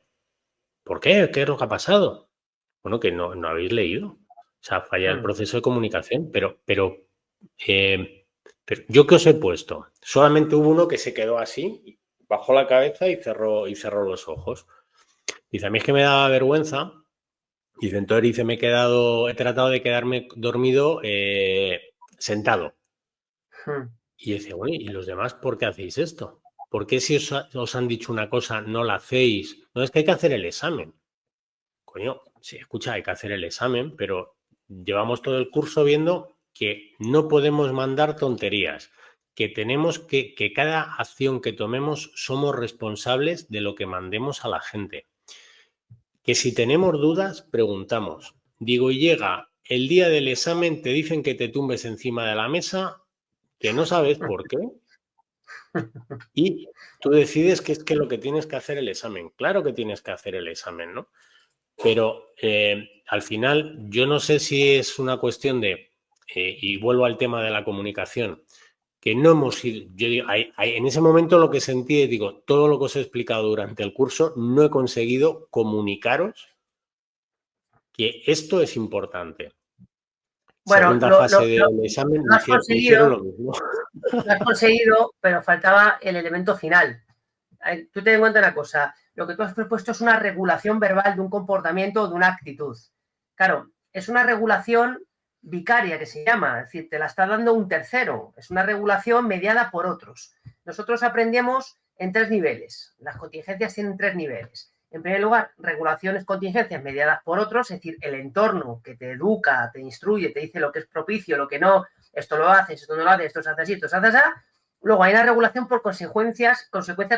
¿Por qué? ¿Qué es lo que ha pasado? Bueno, que no habéis leído. O sea, falla el proceso de comunicación, pero yo que os he puesto, solamente hubo uno que se quedó así, bajó la cabeza y cerró los ojos. Dice, a mí es que me daba vergüenza. Dice, entonces dice, he tratado de quedarme dormido sentado. Y dice, bueno, ¿y los demás por qué hacéis esto? ¿Por qué si os han dicho una cosa no la hacéis? No, es que hay que hacer el examen. Coño, sí, escucha, hay que hacer el examen, pero llevamos todo el curso viendo que no podemos mandar tonterías, que tenemos que cada acción que tomemos somos responsables de lo que mandemos a la gente. Que si tenemos dudas, preguntamos. Digo, y llega el día del examen, te dicen que te tumbes encima de la mesa, que no sabes por qué, y tú decides que es que lo que tienes que hacer el examen. Claro que tienes que hacer el examen, ¿no? Pero al final yo no sé si es una cuestión de, y vuelvo al tema de la comunicación, que no hemos ido, yo digo, en ese momento lo que sentí, digo, todo lo que os he explicado durante el curso, no he conseguido comunicaros que esto es importante. Bueno, Segunda fase del examen, lo has me hicieron conseguido, lo mismo. lo has conseguido, pero faltaba el elemento final. Tú ten en cuenta una cosa, lo que tú has propuesto es una regulación verbal de un comportamiento o de una actitud. Claro, es una regulación vicaria que se llama, es decir, te la está dando un tercero, es una regulación mediada por otros. Nosotros aprendemos en 3 niveles, las contingencias tienen 3 niveles. En primer lugar, regulaciones, contingencias mediadas por otros, es decir, el entorno que te educa, te instruye, te dice lo que es propicio, lo que no, esto lo haces, esto no lo haces, esto se hace así, esto se hace así. Luego hay una regulación por consecuencias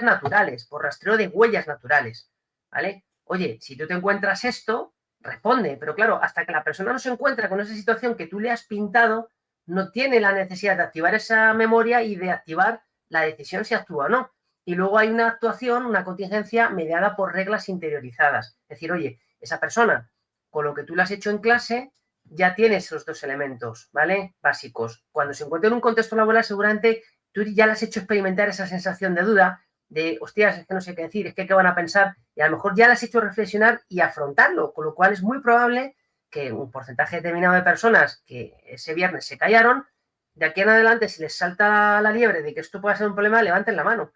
naturales, por rastreo de huellas naturales, ¿vale? Oye, si tú te encuentras esto, responde, pero claro, hasta que la persona no se encuentra con esa situación que tú le has pintado, no tiene la necesidad de activar esa memoria y de activar la decisión si actúa o no. Y luego hay una actuación, una contingencia mediada por reglas interiorizadas. Es decir, oye, esa persona, con lo que tú le has hecho en clase, ya tiene esos 2 elementos, ¿vale? Básicos. Cuando se encuentra en un contexto laboral, seguramente tú ya le has hecho experimentar esa sensación de duda, de, hostias, es que no sé qué decir, es que qué van a pensar, y a lo mejor ya le has hecho reflexionar y afrontarlo, con lo cual es muy probable que un porcentaje determinado de personas que ese viernes se callaron, de aquí en adelante, si les salta la liebre de que esto pueda ser un problema, levanten la mano.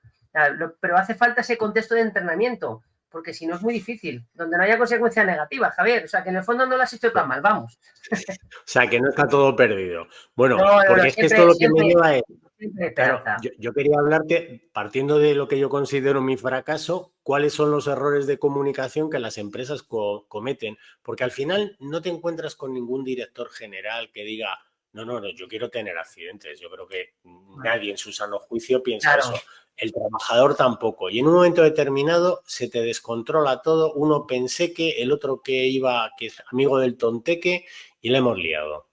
Pero hace falta ese contexto de entrenamiento, porque si no es muy difícil, donde no haya consecuencias negativas, Javier. O sea, que en el fondo no lo has hecho tan mal, vamos. O sea, que no está todo perdido. Bueno, No, porque es que esto siempre, lo que me siempre, lleva es, siempre claro, esperanza. yo quería hablarte, partiendo de lo que yo considero mi fracaso, cuáles son los errores de comunicación que las empresas cometen, porque al final no te encuentras con ningún director general que diga, no, yo quiero tener accidentes. Yo creo que nadie en su sano juicio piensa Claro. eso. El trabajador tampoco. Y en un momento determinado se te descontrola todo. Uno pensé que, el otro que es amigo del tonteque y le hemos liado.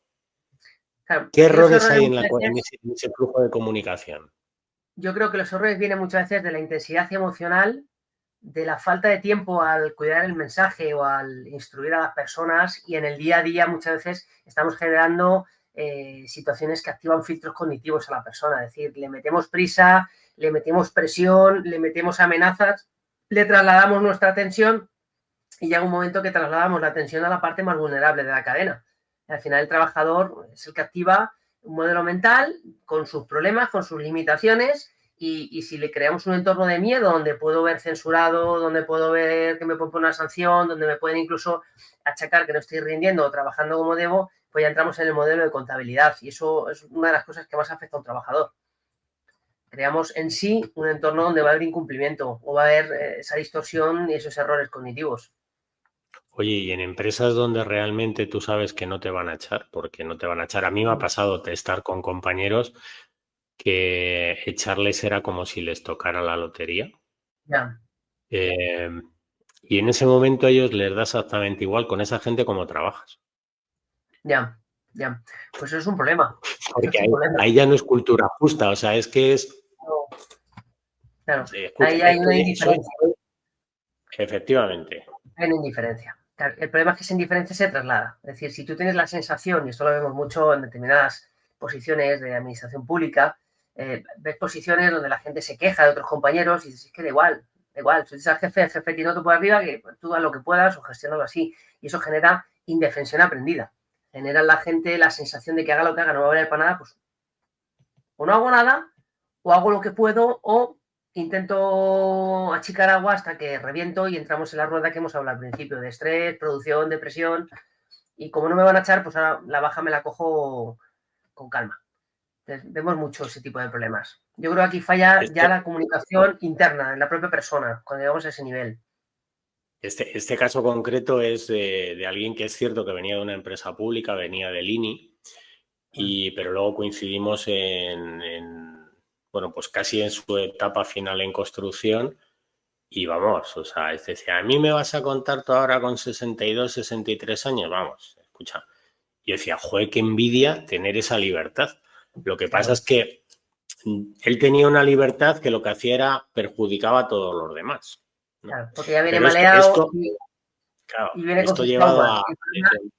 Claro, ¿Qué aquí los errores errores hay muchas en veces, ese flujo de comunicación? yo creo que los errores vienen muchas veces de la intensidad emocional, de la falta de tiempo al cuidar el mensaje o al instruir a las personas, y en el día a día muchas veces estamos generando situaciones que activan filtros cognitivos a la persona, es decir, le metemos prisa, le metemos presión, le metemos amenazas, le trasladamos nuestra atención y llega un momento que trasladamos la atención a la parte más vulnerable de la cadena. Y al final el trabajador es el que activa un modelo mental con sus problemas, con sus limitaciones, y si le creamos un entorno de miedo donde puedo ver censurado, donde puedo ver que me pueden poner una sanción, donde me pueden incluso achacar que no estoy rindiendo o trabajando como debo, pues ya entramos en el modelo de contabilidad y eso es una de las cosas que más afecta a un trabajador. Creamos en sí un entorno donde va a haber incumplimiento o va a haber esa distorsión y esos errores cognitivos. Oye, y en empresas donde realmente tú sabes que no te van a echar, porque no te van a echar. A mí me ha pasado de estar con compañeros que echarles era como si les tocara la lotería. Ya. Eh, y en ese momento a ellos les da exactamente igual con esa gente como trabajas. Ya, ya. Pues eso es un problema. Eso Porque es un problema. ahí ya no es cultura justa, o sea, es que es, No, claro, escucha, ahí hay esto una indiferencia. efectivamente. Hay una indiferencia. Claro, el problema es que esa indiferencia se traslada. Es decir, si tú tienes la sensación, y esto lo vemos mucho en determinadas posiciones de administración pública, ves posiciones donde la gente se queja de otros compañeros y dices, es que da igual. Si eres el jefe tiene otro por arriba, que tú haz lo que puedas o gestiónalo así. Y eso genera indefensión aprendida. Genera en la gente la sensación de que haga lo que haga, no va a valer para nada, pues o no hago nada, o hago lo que puedo, o intento achicar agua hasta que reviento y entramos en la rueda que hemos hablado al principio, de estrés, producción, depresión, y como no me van a echar, pues ahora la baja me la cojo con calma. Entonces, vemos mucho ese tipo de problemas. Yo creo que aquí falla ya Este, la comunicación interna en la propia persona, cuando llegamos a ese nivel. este caso concreto es de alguien que es cierto que venía de una empresa pública, venía del INI, pero luego coincidimos bueno, pues casi en su etapa final en construcción y vamos, o sea, es decir, a mí me vas a contar tú ahora con 62, 63 años, vamos, escucha. Yo decía, joder, qué envidia tener esa libertad. Lo que pasa Claro, es que él tenía una libertad que lo que hacía era perjudicaba a todos los demás, ¿no? claro, porque ya viene Pero maleado claro, y viene con esto sus llevado traumas.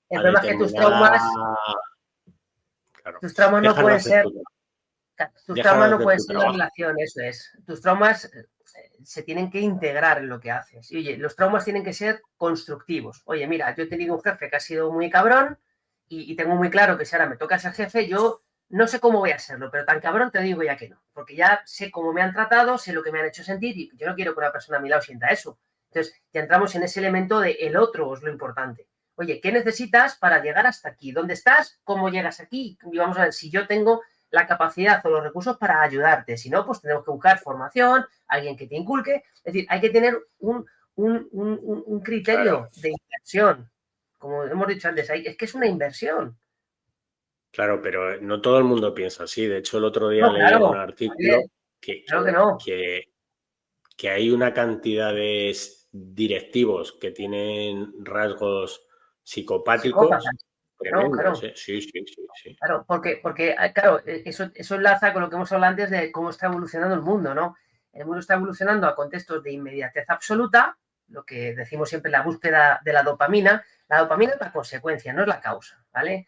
El a problema es que determinada... Claro, tus traumas no dejas de pueden hacer ser tu, tus dejas traumas de no hacer pueden tu ser la trabajo. relación, eso es. Tus traumas se tienen que integrar en lo que haces. Y oye, los traumas tienen que ser constructivos. Oye, mira, yo he tenido un jefe que ha sido muy cabrón y tengo muy claro que si ahora me toca ser jefe, yo no sé cómo voy a serlo, pero tan cabrón te digo ya que no. Porque ya sé cómo me han tratado, sé lo que me han hecho sentir y yo no quiero que una persona a mi lado sienta eso. Entonces, ya entramos en ese elemento de el otro es lo importante. Oye, ¿qué necesitas para llegar hasta aquí? ¿Dónde estás? ¿Cómo llegas aquí? Y vamos a ver si yo tengo la capacidad o los recursos para ayudarte. Si no, pues tenemos que buscar formación, alguien que te inculque. Es decir, hay que tener un Claro, criterio de inversión. Como hemos dicho antes, es que es una inversión. claro, pero no todo el mundo piensa así. De hecho, el otro día No, leí en un claro, artículo que, claro que no. que, que hay una cantidad de directivos que tienen rasgos Psicópata. psicopáticos No, tremendos, claro. ¿eh? Sí, sí, sí, sí. Claro, porque claro, eso enlaza con lo que hemos hablado antes de cómo está evolucionando el mundo, ¿no? El mundo está evolucionando a contextos de inmediatez absoluta, lo que decimos siempre, la búsqueda de la dopamina. La dopamina es la consecuencia, no es la causa, ¿vale?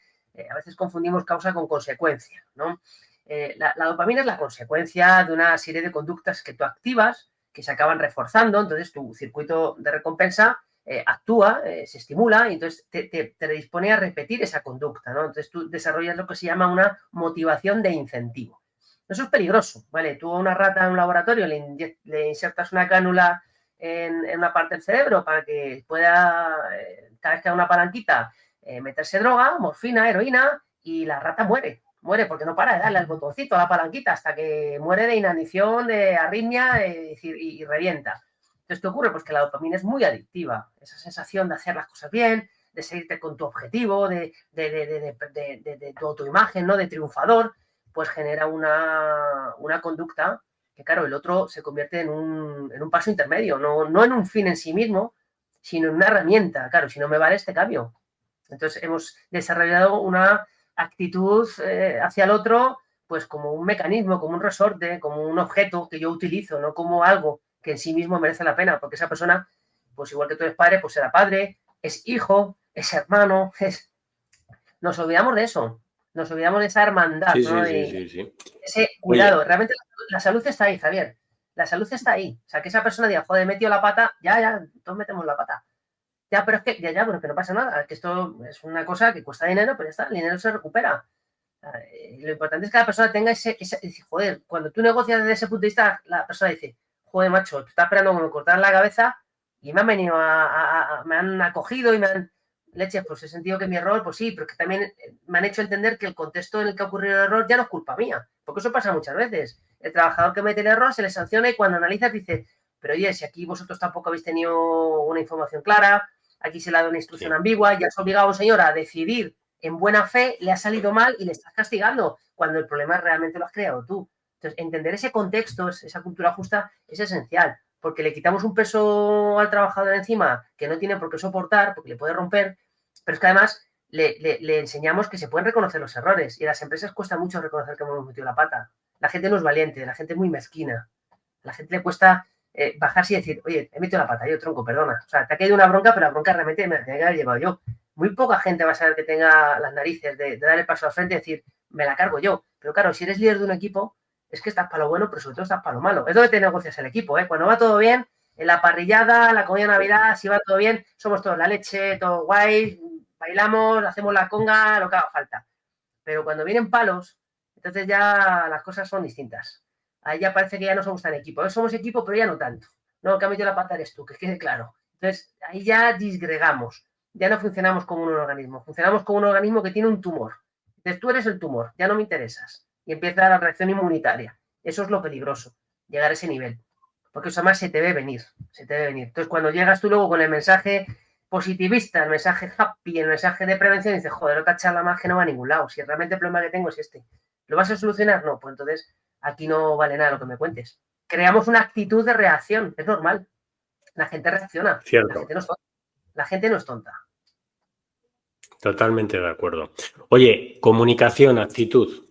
A veces confundimos causa con consecuencia, ¿no? La dopamina es la consecuencia de una serie de conductas que tú activas, que se acaban reforzando, entonces tu circuito de recompensa actúa, se estimula y entonces te dispone a repetir esa conducta, ¿no? Entonces tú desarrollas lo que se llama una motivación de incentivo. Eso es peligroso, ¿vale? Tú a una rata en un laboratorio le insertas una cánula en una parte del cerebro para que pueda, cada vez que haga una palanquita, meterse droga, morfina, heroína, y la rata muere. Muere porque no para de darle al botoncito, a la palanquita, hasta que muere de inanición, de arritmia y revienta. Entonces, ¿qué ocurre? Pues que la dopamina es muy adictiva. Esa sensación de hacer las cosas bien, de seguirte con tu objetivo, de tu autoimagen, ¿no? De triunfador, pues genera una conducta que, claro, el otro se convierte en un paso intermedio, no en un fin en sí mismo, sino en una herramienta. Claro, si no me vale este cambio. Entonces, hemos desarrollado una actitud hacia el otro, pues como un mecanismo, como un resorte, como un objeto que yo utilizo, no como algo que en sí mismo merece la pena, porque esa persona, pues igual que tú eres padre, pues será padre, es hijo, es hermano, nos olvidamos de eso, nos olvidamos de esa hermandad, Sí, ¿no? sí, sí, Y sí, sí. ese cuidado, Oye, realmente la salud está ahí, Javier, la salud está ahí, o sea, que esa persona diga, joder, he metido la pata, ya, todos metemos la pata. Ya, pero es que no pasa nada, que esto es una cosa que cuesta dinero, pero ya está, el dinero se recupera. Lo importante es que la persona tenga dice, joder, cuando tú negocias desde ese punto de vista, la persona dice, joder, macho, tú estás esperando que me cortaran la cabeza y me han venido me han acogido y me han... Leches, pues he sentido que mi error, pues sí, pero que también me han hecho entender que el contexto en el que ha ocurrido el error ya no es culpa mía, porque eso pasa muchas veces. El trabajador que mete el error se le sanciona y cuando analizas dice, pero oye, si aquí vosotros tampoco habéis tenido una información clara, aquí se le ha dado una instrucción ambigua, ya has obligado a un señor a decidir en buena fe, le ha salido mal y le estás castigando, cuando el problema realmente lo has creado tú. Entonces, entender ese contexto, esa cultura justa, es esencial, porque le quitamos un peso al trabajador encima que no tiene por qué soportar, porque le puede romper, pero es que además le enseñamos que se pueden reconocer los errores y a las empresas cuesta mucho reconocer que hemos metido la pata. La gente no es valiente, la gente es muy mezquina. A la gente le cuesta bajarse y decir, oye, he metido la pata, yo tronco, perdona. O sea, te ha caído una bronca, pero la bronca realmente me la tenía que haber llevado yo. Muy poca gente va a saber que tenga las narices de dar el paso al frente y decir, me la cargo yo. Pero claro, si eres líder de un equipo, es que estás para lo bueno, pero sobre todo estás para lo malo. Es donde te negocias el equipo, ¿eh? Cuando va todo bien, en la parrillada, la comida de Navidad, si va todo bien, somos todos la leche, todo guay, bailamos, hacemos la conga, lo que haga falta. Pero cuando vienen palos, entonces ya las cosas son distintas. Ahí ya parece que ya no somos tan equipo. Hoy somos equipo, pero ya no tanto. No, el que ha metido la pata eres tú, que quede claro. Entonces, ahí ya disgregamos. Ya no funcionamos como un organismo. Funcionamos como un organismo que tiene un tumor. Entonces, tú eres el tumor, ya no me interesas. Y empieza la reacción inmunitaria. Eso es lo peligroso, llegar a ese nivel. Porque eso además se te ve venir. Se te ve venir. Entonces, cuando llegas tú luego con el mensaje positivista, el mensaje happy, el mensaje de prevención, y dices, joder, otra charla más que no va a ningún lado. Si realmente el problema que tengo es este. ¿Lo vas a solucionar? No, pues entonces aquí no vale nada lo que me cuentes. Creamos una actitud de reacción, es normal. La gente reacciona. Cierto. La gente no es tonta. La gente no es tonta. Totalmente de acuerdo. Oye, comunicación, actitud.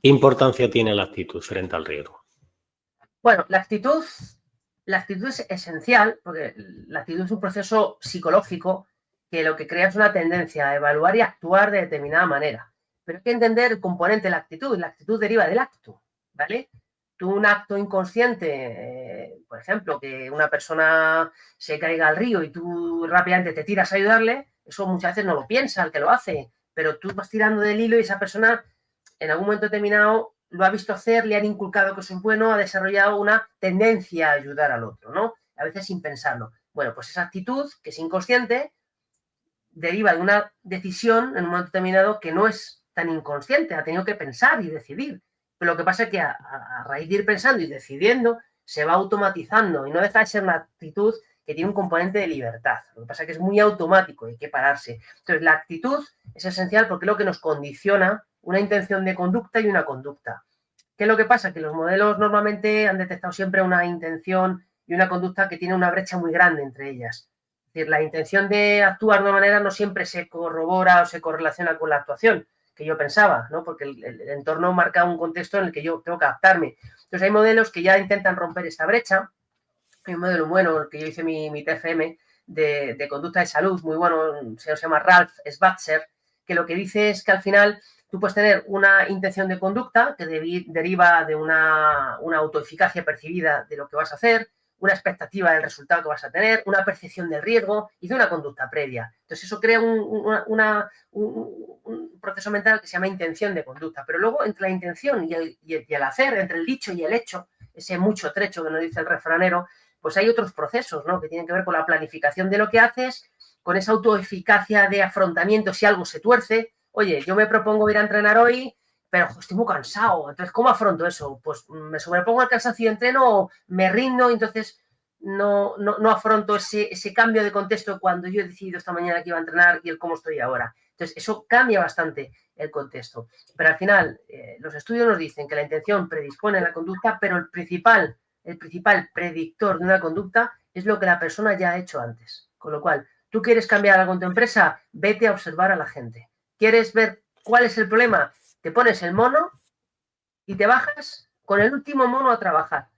¿Qué importancia tiene la actitud frente al riesgo? Bueno, la actitud es esencial, porque la actitud es un proceso psicológico que lo que crea es una tendencia a evaluar y actuar de determinada manera. Pero hay que entender el componente de la actitud. La actitud deriva del acto, ¿vale? Tú un acto inconsciente, por ejemplo, que una persona se caiga al río y tú rápidamente te tiras a ayudarle, eso muchas veces no lo piensa el que lo hace, pero tú vas tirando del hilo y esa persona en algún momento determinado lo ha visto hacer, le han inculcado que eso es bueno, ha desarrollado una tendencia a ayudar al otro, ¿no? A veces sin pensarlo. Bueno, pues esa actitud, que es inconsciente, deriva de una decisión en un momento determinado que no es tan inconsciente, ha tenido que pensar y decidir. Pero lo que pasa es que a raíz de ir pensando y decidiendo, se va automatizando y no deja de ser una actitud que tiene un componente de libertad. Lo que pasa es que es muy automático, hay que pararse. Entonces, la actitud es esencial porque es lo que nos condiciona una intención de conducta y una conducta. ¿Qué es lo que pasa? Que los modelos normalmente han detectado siempre una intención y una conducta que tiene una brecha muy grande entre ellas. Es decir, la intención de actuar de una manera no siempre se corrobora o se correlaciona con la actuación que yo pensaba, ¿no? Porque el entorno marca un contexto en el que yo tengo que adaptarme. Entonces hay modelos que ya intentan romper esta brecha. Hay un modelo bueno, el que yo hice mi TFM, de conducta de salud, muy bueno, se llama Ralph Schwartzer, que lo que dice es que al final tú puedes tener una intención de conducta que deriva de una autoeficacia percibida de lo que vas a hacer, una expectativa del resultado que vas a tener, una percepción del riesgo y de una conducta previa. Entonces eso crea un proceso mental que se llama intención de conducta. Pero luego entre la intención y el hacer, entre el dicho y el hecho, ese mucho trecho que nos dice el refranero, pues hay otros procesos, ¿no? Que tienen que ver con la planificación de lo que haces, con esa autoeficacia de afrontamiento si algo se tuerce. Oye, yo me propongo ir a entrenar hoy, pero estoy muy cansado. Entonces, ¿cómo afronto eso? Pues me sobrepongo al cansancio y entreno o me rindo, entonces no afronto ese cambio de contexto cuando yo he decidido esta mañana que iba a entrenar y el cómo estoy ahora. Entonces, eso cambia bastante el contexto. Pero al final, los estudios nos dicen que la intención predispone a la conducta, pero el principal predictor de una conducta es lo que la persona ya ha hecho antes. Con lo cual, tú quieres cambiar algo en tu empresa, vete a observar a la gente. ¿Quieres ver cuál es el problema? Te pones el mono y te bajas con el último mono a trabajar.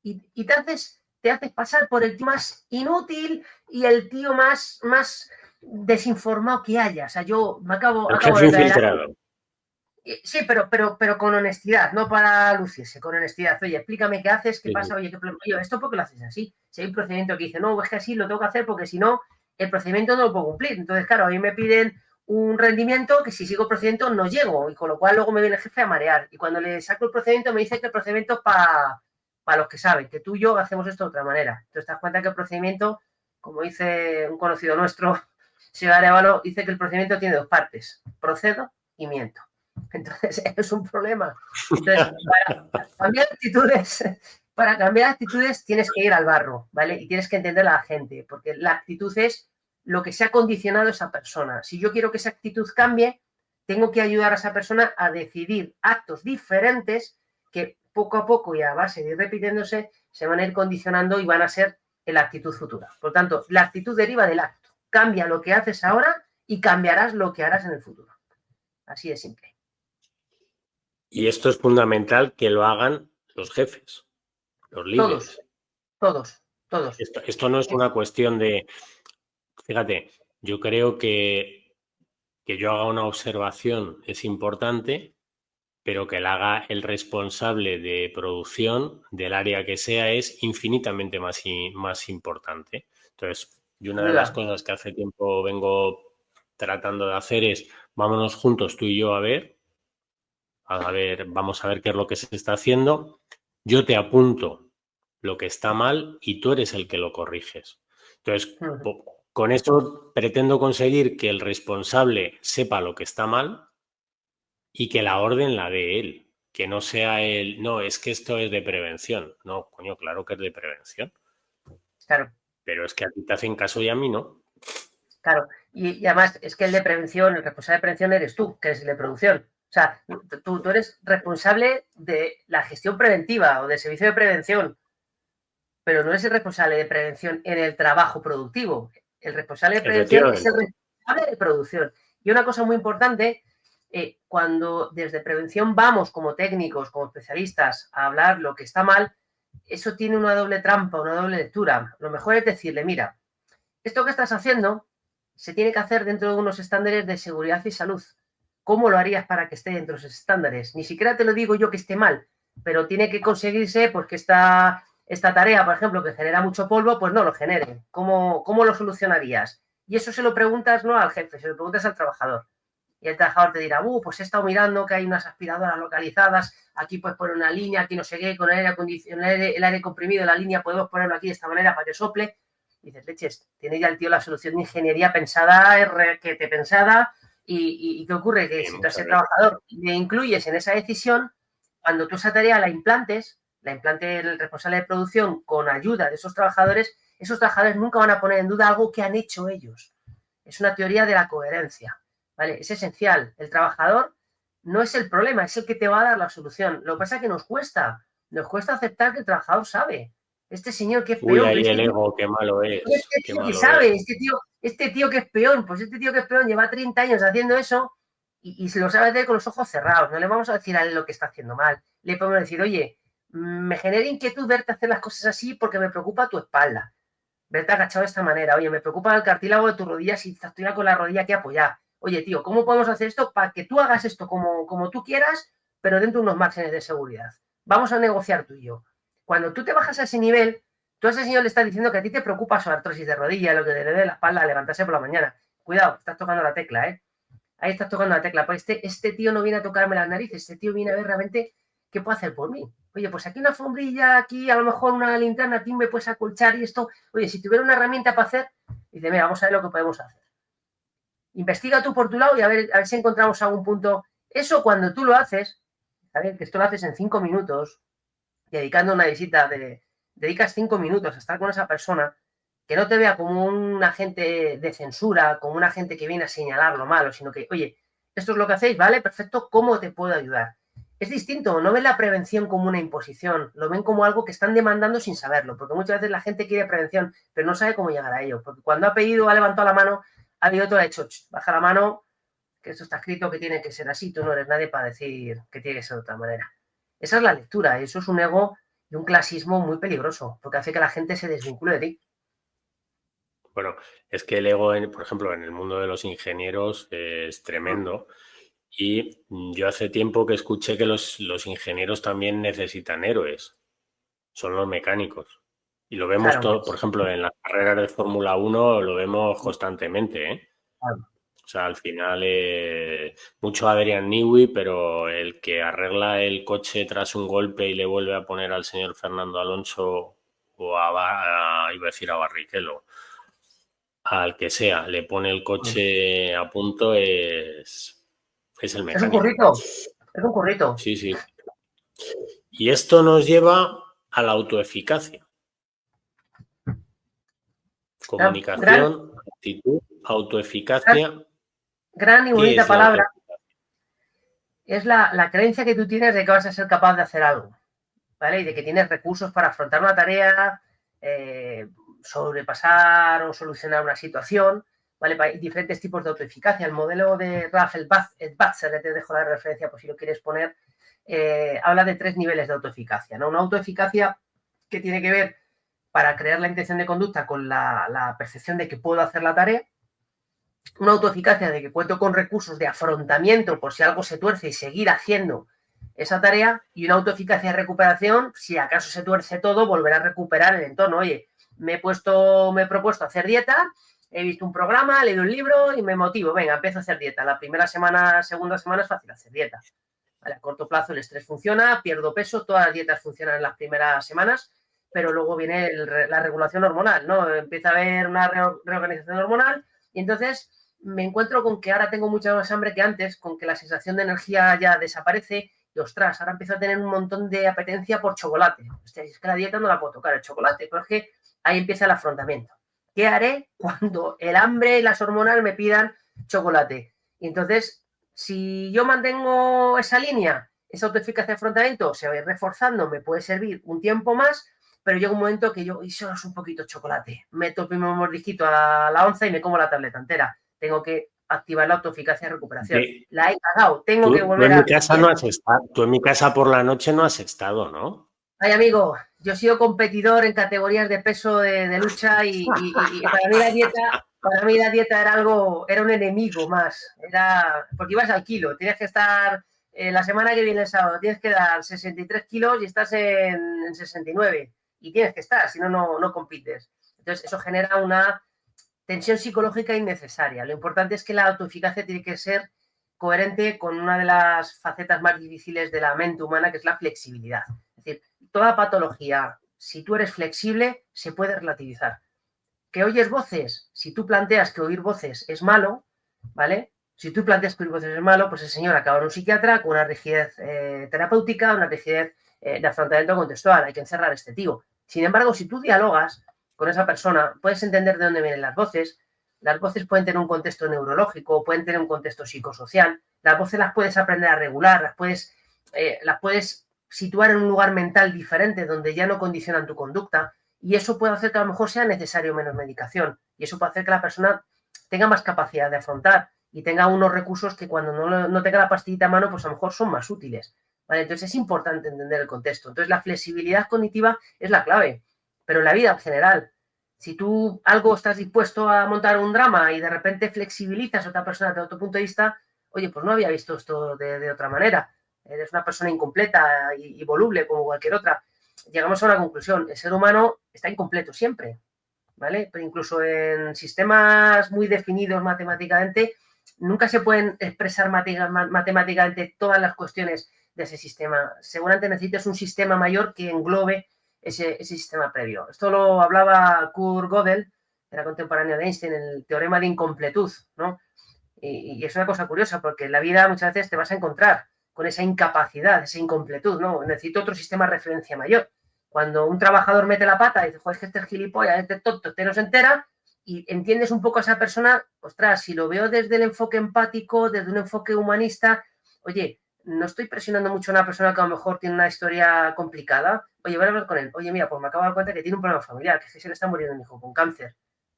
Y te haces pasar por el tío más inútil y el tío más desinformado que haya. O sea, yo me acabo de caer. Sí, pero con honestidad, no para lucirse, con honestidad. Oye, explícame qué haces, qué pasa, oye, esto porque lo haces así. Si hay un procedimiento que dice, no, es que así lo tengo que hacer porque si no, el procedimiento no lo puedo cumplir. Entonces, claro, a mí me piden un rendimiento que si sigo el procedimiento no llego, y con lo cual luego me viene el jefe a marear. Y cuando le saco el procedimiento me dice que el procedimiento es para los que saben, que tú y yo hacemos esto de otra manera. Entonces te das cuenta que el procedimiento, como dice un conocido nuestro, señor Arevalo, dice que el procedimiento tiene dos partes, procedo y miento. Entonces es un problema. Entonces, para cambiar actitudes tienes que ir al barro, ¿vale? Y tienes que entender a la gente, porque la actitud es lo que se ha condicionado a esa persona. Si yo quiero que esa actitud cambie, tengo que ayudar a esa persona a decidir actos diferentes que poco a poco y a base de ir repitiéndose se van a ir condicionando y van a ser la actitud futura. Por lo tanto, la actitud deriva del acto. Cambia lo que haces ahora y cambiarás lo que harás en el futuro. Así de simple. Y esto es fundamental que lo hagan los jefes, los líderes. Todos. Esto no es una cuestión de, fíjate, yo creo que yo haga una observación es importante, pero que la haga el responsable de producción del área que sea es infinitamente más importante. Entonces, y una de las cosas que hace tiempo vengo tratando de hacer es, vámonos juntos tú y yo vamos a ver qué es lo que se está haciendo. Yo te apunto lo que está mal y tú eres el que lo corriges. Entonces, con esto pretendo conseguir que el responsable sepa lo que está mal y que la orden la dé él. Que no sea no, es que esto es de prevención. No, coño, claro que es de prevención. Claro. Pero es que a ti te hacen caso y a mí no. Claro, y además es que el de prevención, el responsable de prevención eres tú, que eres el de producción. O sea, tú eres responsable de la gestión preventiva o del servicio de prevención, pero no eres el responsable de prevención en el trabajo productivo. El responsable de prevención es el responsable de producción. Y una cosa muy importante, cuando desde prevención vamos como técnicos, como especialistas, a hablar lo que está mal, eso tiene una doble trampa, una doble lectura. Lo mejor es decirle, mira, esto que estás haciendo se tiene que hacer dentro de unos estándares de seguridad y salud. ¿Cómo lo harías para que esté dentro de esos estándares? Ni siquiera te lo digo yo que esté mal, pero tiene que conseguirse porque esta tarea, por ejemplo, que genera mucho polvo, pues no lo genere. ¿Cómo lo solucionarías? Y eso se lo preguntas no al jefe, se lo preguntas al trabajador. Y el trabajador te dirá, pues he estado mirando que hay unas aspiradoras localizadas, aquí puedes poner una línea, aquí no sé qué, con el aire acondicionado, el aire comprimido, la línea podemos ponerlo aquí de esta manera para que sople. Y dices, leches, tiene ya el tío la solución de ingeniería pensada, requete pensada, y ¿qué ocurre? Que si tú a ese trabajador le incluyes en esa decisión, cuando tú esa tarea la implante el responsable de producción con ayuda de esos trabajadores nunca van a poner en duda algo que han hecho ellos. Es una teoría de la coherencia, ¿vale? Es esencial. El trabajador no es el problema, es el que te va a dar la solución. Lo que pasa es que nos cuesta aceptar que el trabajador sabe. Este señor que es peón. Uy, ahí el ego, qué malo es. Este tío que sabe, este tío que es peón, pues este tío que es peón lleva 30 años haciendo eso y se lo sabe hacer con los ojos cerrados. No le vamos a decir a él lo que está haciendo mal. Le podemos decir, oye, me genera inquietud verte hacer las cosas así porque me preocupa tu espalda. Verte agachado de esta manera. Oye, me preocupa el cartílago de tu rodilla si estás con la rodilla aquí apoyada. Oye, tío, ¿cómo podemos hacer esto para que tú hagas esto como tú quieras, pero dentro de unos márgenes de seguridad? Vamos a negociar tú y yo. Cuando tú te bajas a ese nivel, tú a ese señor le estás diciendo que a ti te preocupa su artrosis de rodilla, lo que le dé la espalda, levantarse por la mañana. Cuidado, estás tocando la tecla, ¿eh? Ahí estás tocando la tecla. Pues este tío no viene a tocarme las narices, este tío viene a ver realmente qué puede hacer por mí. Oye, pues aquí una sombrilla, aquí a lo mejor una linterna, aquí me puedes acolchar y esto. Oye, si tuviera una herramienta para hacer, dice, mira, vamos a ver lo que podemos hacer. Investiga tú por tu lado y a ver si encontramos algún punto. Eso cuando tú lo haces, ¿sabes? Que esto lo haces en 5 minutos, dedicando una visita dedicas 5 minutos a estar con esa persona, que no te vea como un agente de censura, como un agente que viene a señalar lo malo, sino que, oye, esto es lo que hacéis, ¿vale? Perfecto, ¿cómo te puedo ayudar? Es distinto, no ven la prevención como una imposición, lo ven como algo que están demandando sin saberlo, porque muchas veces la gente quiere prevención, pero no sabe cómo llegar a ello, porque cuando ha pedido, ha levantado la mano, ha habido otro, ha hecho, baja la mano, que esto está escrito que tiene que ser así, tú no eres nadie para decir que tiene que ser de otra manera. Esa es la lectura, eso es un ego y un clasismo muy peligroso, porque hace que la gente se desvincule de ti. Bueno, es que el ego, por ejemplo, en el mundo de los ingenieros es tremendo. Y yo hace tiempo que escuché que los ingenieros también necesitan héroes. Son los mecánicos. Y lo vemos Claro. todo, por ejemplo, en las carreras de Fórmula 1 lo vemos constantemente, ¿eh? Claro. O sea, al final, mucho Adrian Newey, pero el que arregla el coche tras un golpe y le vuelve a poner al señor Fernando Alonso o iba a decir a Barrichello, al que sea, le pone el coche a punto, es el Es un mecánico. currito, es un currito. Sí, sí. Y esto nos lleva a la autoeficacia. Gran, Comunicación, actitud, autoeficacia. gran y ¿Qué bonita es la palabra. autoeficacia? Es la creencia que tú tienes de que vas a ser capaz de hacer algo, ¿vale? Y de que tienes recursos para afrontar una tarea, sobrepasar o solucionar una situación, ¿vale? Hay diferentes tipos de autoeficacia. El modelo de Ralph Batzer, que te dejo la referencia por si lo quieres poner, habla de 3 niveles de autoeficacia, ¿no? Una autoeficacia que tiene que ver para crear la intención de conducta con la percepción de que puedo hacer la tarea, una autoeficacia de que cuento con recursos de afrontamiento por si algo se tuerce y seguir haciendo esa tarea, y una autoeficacia de recuperación, si acaso se tuerce todo, volver a recuperar el entorno. Oye, me he propuesto hacer dieta, he visto un programa, he leído un libro y me motivo, venga, empiezo a hacer dieta. La primera semana, segunda semana es fácil hacer dieta. Vale, a corto plazo el estrés funciona, pierdo peso, todas las dietas funcionan en las primeras semanas, pero luego viene la regulación hormonal, ¿no? Empieza a haber una reorganización hormonal y entonces me encuentro con que ahora tengo mucha más hambre que antes, con que la sensación de energía ya desaparece y, ostras, ahora empiezo a tener un montón de apetencia por chocolate. Hostia, es que la dieta no la puedo tocar, el chocolate, pero es que ahí empieza el afrontamiento. ¿Qué haré cuando el hambre y las hormonas me pidan chocolate? Y entonces, si yo mantengo esa línea, esa autoeficacia de afrontamiento se va a ir reforzando, me puede servir un tiempo más, pero llega un momento que yo, y solo es un poquito de chocolate, meto el primer mordisquito a la onza y me como la tableta entera. Tengo que activar la autoeficacia de recuperación. La he cagado, tengo que volver En mi a... casa no has estado, tú en mi casa por la noche no has estado, ¿no? Ay, amigo, yo he sido competidor en categorías de peso de lucha y para mí la dieta era algo, era un enemigo más. Era, porque ibas al kilo, tienes que estar, la semana que viene el sábado, tienes que dar 63 kilos y estás en 69. Y tienes que estar, si no, no compites. Entonces, eso genera una tensión psicológica innecesaria. Lo importante es que la autoeficacia tiene que ser coherente con una de las facetas más difíciles de la mente humana, que es la flexibilidad. Es decir, toda patología, si tú eres flexible, se puede relativizar. ¿Que oyes voces? Si tú planteas que oír voces es malo, ¿vale? Si tú planteas que oír voces es malo, pues el señor acaba en un psiquiatra con una rigidez terapéutica, una rigidez de afrontamiento contextual. Hay que encerrar a este tío. Sin embargo, si tú dialogas con esa persona, puedes entender de dónde vienen las voces. Las voces pueden tener un contexto neurológico, pueden tener un contexto psicosocial. Las voces las puedes aprender a regular, las puedes situar en un lugar mental diferente donde ya no condicionan tu conducta, y eso puede hacer que a lo mejor sea necesario menos medicación, y eso puede hacer que la persona tenga más capacidad de afrontar y tenga unos recursos que cuando no tenga la pastillita a mano, pues a lo mejor son más útiles. ¿Vale? Entonces es importante entender el contexto. Entonces la flexibilidad cognitiva es la clave, pero en la vida en general, si tú algo estás dispuesto a montar un drama y de repente flexibilizas a otra persona desde otro punto de vista, oye, pues no había visto esto de otra manera. Eres una persona incompleta y voluble como cualquier otra. Llegamos a una conclusión, el ser humano está incompleto siempre, ¿vale? Pero incluso en sistemas muy definidos matemáticamente, nunca se pueden expresar matemáticamente todas las cuestiones de ese sistema. Seguramente necesitas un sistema mayor que englobe ese sistema previo. Esto lo hablaba Kurt Gödel, era contemporáneo de Einstein, en el teorema de incompletud, ¿no? Y es una cosa curiosa, porque en la vida muchas veces te vas a encontrar con esa incapacidad, esa incompletud, ¿no? Necesito otro sistema de referencia mayor. Cuando un trabajador mete la pata y dice, joder, es que este es gilipollas, este tonto, este no se entera, y entiendes un poco a esa persona, ostras, si lo veo desde el enfoque empático, desde un enfoque humanista, oye, no estoy presionando mucho a una persona que a lo mejor tiene una historia complicada, oye, voy a hablar con él, oye, mira, pues me acabo de dar cuenta que tiene un problema familiar, que se le está muriendo un hijo con cáncer,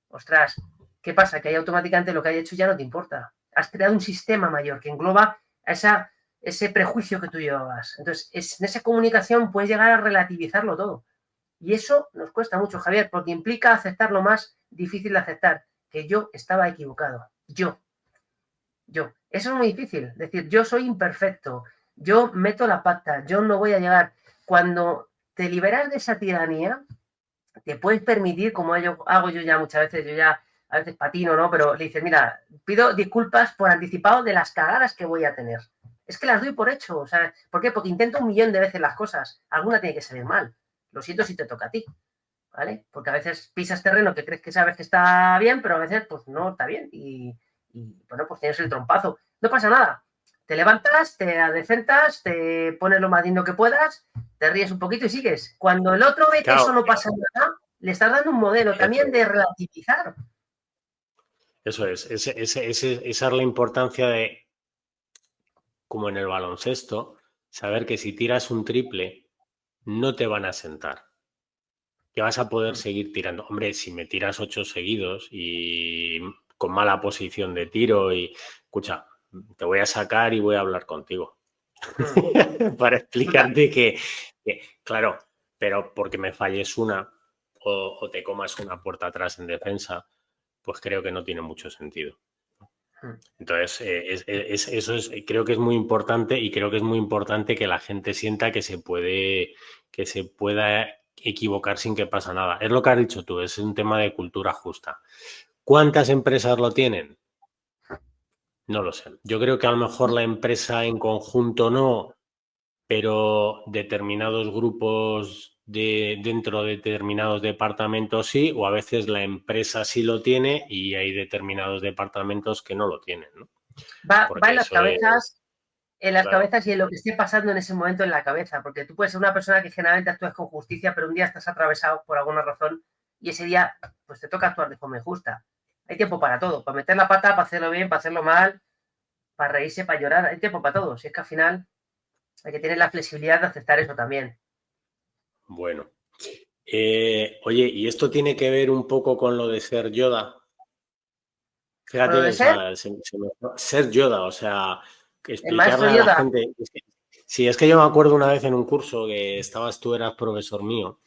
ostras, ¿qué pasa? Que ahí automáticamente lo que haya hecho ya no te importa. Has creado un sistema mayor que engloba a ese prejuicio que tú llevabas. Entonces, en esa comunicación puedes llegar a relativizarlo todo. Y eso nos cuesta mucho, Javier, porque implica aceptar lo más difícil de aceptar, que yo estaba equivocado. Yo. Eso es muy difícil. Es decir, yo soy imperfecto, yo meto la pata, yo no voy a llegar. Cuando te liberas de esa tiranía, te puedes permitir, como hago yo ya muchas veces, yo ya a veces patino, ¿no? Pero le dices, mira, pido disculpas por anticipado de las cagadas que voy a tener. Es que las doy por hecho, o sea, ¿por qué? Porque intento 1.000.000 de veces las cosas, alguna tiene que salir mal. Lo siento si te toca a ti, ¿vale? Porque a veces pisas terreno que crees que sabes que está bien, pero a veces pues no está bien y bueno, pues tienes el trompazo. No pasa nada. Te levantas, te adecentas, te pones lo más lindo que puedas, te ríes un poquito y sigues. Cuando el otro ve que eso Claro, no pasa nada, le estás dando un modelo también de relativizar. eso es. Esa es la importancia de, como en el baloncesto, saber que si tiras un triple, no te van a sentar. Que vas a poder seguir tirando. Hombre, si me tiras 8 seguidos y con mala posición de tiro y, escucha, te voy a sacar y voy a hablar contigo. Para explicarte claro, pero porque me falles una o te comas una puerta atrás en defensa, pues creo que no tiene mucho sentido. Entonces, eso es, creo que es muy importante y creo que es muy importante que la gente sienta que se pueda equivocar sin que pasa nada. Es lo que has dicho tú, es un tema de cultura justa. ¿Cuántas empresas lo tienen? No lo sé. Yo creo que a lo mejor la empresa en conjunto no, pero determinados grupos dentro de determinados departamentos sí, o a veces la empresa sí lo tiene y hay determinados departamentos que no lo tienen, ¿no? Va Porque eso es, en las claro, cabezas y en lo que esté pasando en ese momento en la cabeza, porque tú puedes ser una persona que generalmente actúas con justicia, pero un día estás atravesado por alguna razón y ese día pues te toca actuar de forma injusta. Hay tiempo para todo, para meter la pata, para hacerlo bien, para hacerlo mal, para reírse, para llorar, hay tiempo para todo. Si es que al final hay que tener la flexibilidad de aceptar eso también. bueno. Oye, ¿y esto tiene que ver un poco con lo de ser Yoda? Con lo Fíjate, de o ser sea, ser Yoda, o sea, que el maestro explicarle a la Yoda, gente. Sí, es que yo me acuerdo una vez en un curso que tú eras profesor mío,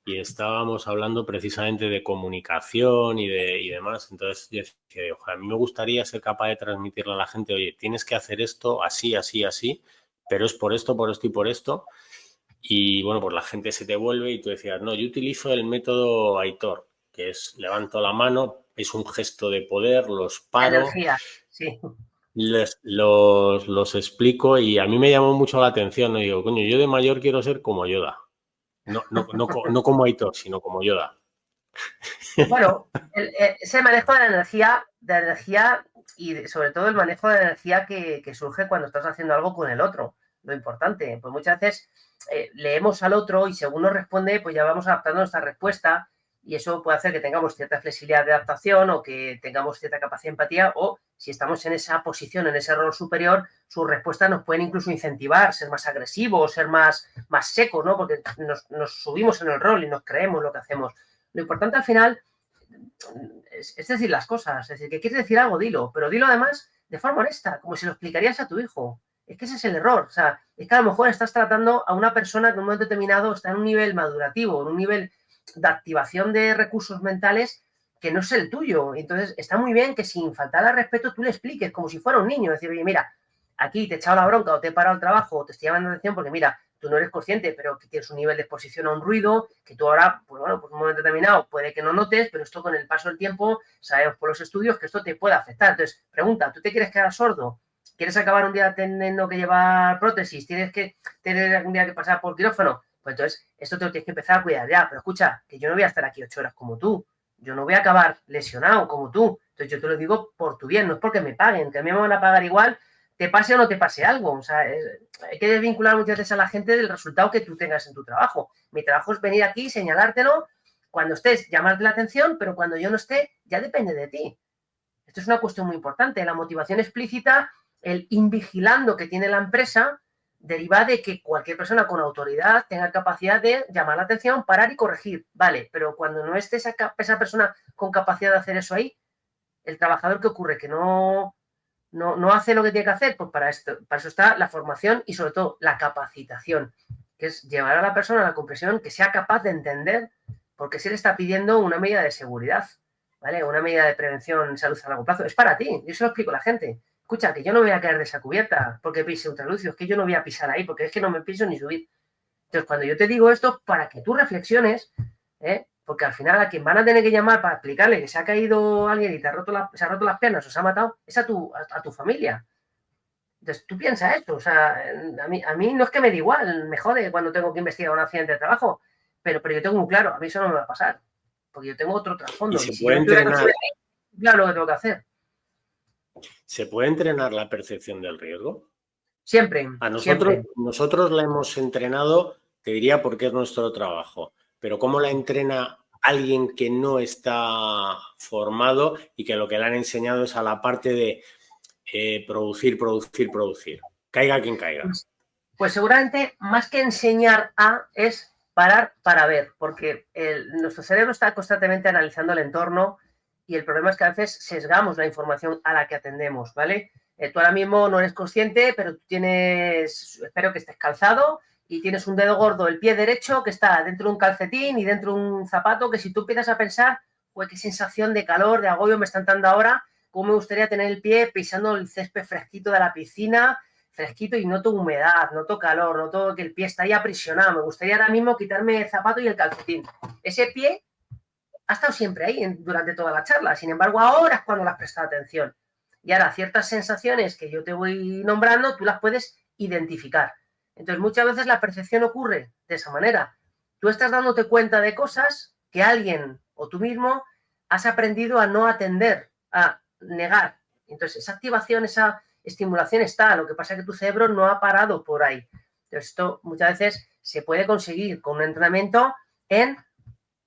y estábamos hablando precisamente de comunicación y demás. Entonces yo decía, ojalá, a mí me gustaría ser capaz de transmitirle a la gente, oye, tienes que hacer esto así, así, así, pero es por esto y por esto. Y bueno, pues la gente se te vuelve y tú decías, no, yo utilizo el método Aitor, que es levanto la mano, es un gesto de poder, los paro, energía, sí. los explico y a mí me llamó mucho la atención. ¿No? Digo, coño, yo de mayor quiero ser como Yoda. No como Aitor, sino como Yoda. Bueno, ese manejo de energía y sobre todo el manejo de energía que surge cuando estás haciendo algo con el otro. Lo importante, pues muchas veces leemos al otro y según nos responde, pues ya vamos adaptando nuestra respuesta y eso puede hacer que tengamos cierta flexibilidad de adaptación o que tengamos cierta capacidad de empatía o si estamos en esa posición, en ese rol superior, sus respuestas nos pueden incluso incentivar, ser más agresivos, ser más secos, ¿no? Porque nos subimos en el rol y nos creemos lo que hacemos. Lo importante al final es decir las cosas. Es decir, que quieres decir algo, dilo, pero dilo además de forma honesta, como si lo explicarías a tu hijo. Es que ese es el error. O sea, es que a lo mejor estás tratando a una persona que en un momento determinado está en un nivel madurativo, en un nivel de activación de recursos mentales que no es el tuyo. Entonces, está muy bien que sin faltar al respeto tú le expliques como si fuera un niño. Decir, oye, mira, aquí te he echado la bronca o te he parado el trabajo o te estoy llamando la atención porque, mira, tú no eres consciente, pero que tienes un nivel de exposición a un ruido, que tú ahora, pues bueno, pues un momento determinado puede que no notes, pero esto con el paso del tiempo, sabemos por los estudios que esto te puede afectar. Entonces, pregunta, ¿tú te quieres quedar sordo? ¿Quieres acabar un día teniendo que llevar prótesis? ¿Tienes que tener algún día que pasar por quirófano? Pues entonces, esto te lo tienes que empezar a cuidar ya. Pero escucha, que yo no voy a estar aquí 8 horas como tú. Yo no voy a acabar lesionado como tú. Entonces, yo te lo digo por tu bien, no es porque me paguen, que a mí me van a pagar igual, te pase o no te pase algo. O sea, hay que desvincular muchas veces a la gente del resultado que tú tengas en tu trabajo. Mi trabajo es venir aquí, señalártelo, cuando estés, llamarte la atención, pero cuando yo no esté, ya depende de ti. Esto es una cuestión muy importante. La motivación explícita, el invigilando que tiene la empresa, deriva de que cualquier persona con autoridad tenga capacidad de llamar la atención, parar y corregir. Vale, pero cuando no esté esa persona con capacidad de hacer eso ahí, el trabajador, ¿qué ocurre? Que no hace lo que tiene que hacer, pues para eso está la formación y sobre todo la capacitación, que es llevar a la persona a la comprensión que sea capaz de entender porque se le está pidiendo una medida de seguridad, ¿vale? Una medida de prevención en salud a largo plazo. Es para ti, yo se lo explico a la gente. Escucha, que yo no voy a caer de esa cubierta porque pise ultralucio, es que yo no voy a pisar ahí porque es que no me piso ni subir. Entonces, cuando yo te digo esto, para que tú reflexiones, porque al final a quien van a tener que llamar para explicarle que se ha caído alguien y se ha roto las piernas o se ha matado es a tu familia. Entonces, tú piensas esto, o sea, a mí no es que me dé igual, me jode cuando tengo que investigar un accidente de trabajo, pero yo tengo muy claro, a mí eso no me va a pasar, porque yo tengo otro trasfondo. Y Y si yo tuviera que saber, claro lo que tengo que hacer. ¿Se puede entrenar la percepción del riesgo? Siempre. Nosotros la hemos entrenado, te diría porque es nuestro trabajo, pero ¿cómo la entrena alguien que no está formado y que lo que le han enseñado es a la parte de producir? Caiga quien caiga. Pues seguramente más que enseñar es parar para ver, porque nuestro cerebro está constantemente analizando el entorno y el problema es que a veces sesgamos la información a la que atendemos, ¿vale? Tú ahora mismo no eres consciente, pero tú espero que estés calzado y tienes un dedo gordo, el pie derecho, que está dentro de un calcetín y dentro de un zapato, que si tú empiezas a pensar, pues qué sensación de calor, de agobio me están dando ahora, cómo me gustaría tener el pie pisando el césped fresquito de la piscina, fresquito y noto humedad, noto calor, noto que el pie está ahí aprisionado. Me gustaría ahora mismo quitarme el zapato y el calcetín. Ese pie ha estado siempre ahí durante toda la charla. Sin embargo, ahora es cuando le has prestado atención. Y ahora ciertas sensaciones que yo te voy nombrando, tú las puedes identificar. Entonces, muchas veces la percepción ocurre de esa manera. Tú estás dándote cuenta de cosas que alguien o tú mismo has aprendido a no atender, a negar. Entonces, esa activación, esa estimulación está, lo que pasa es que tu cerebro no ha parado por ahí. Entonces, esto muchas veces se puede conseguir con un entrenamiento en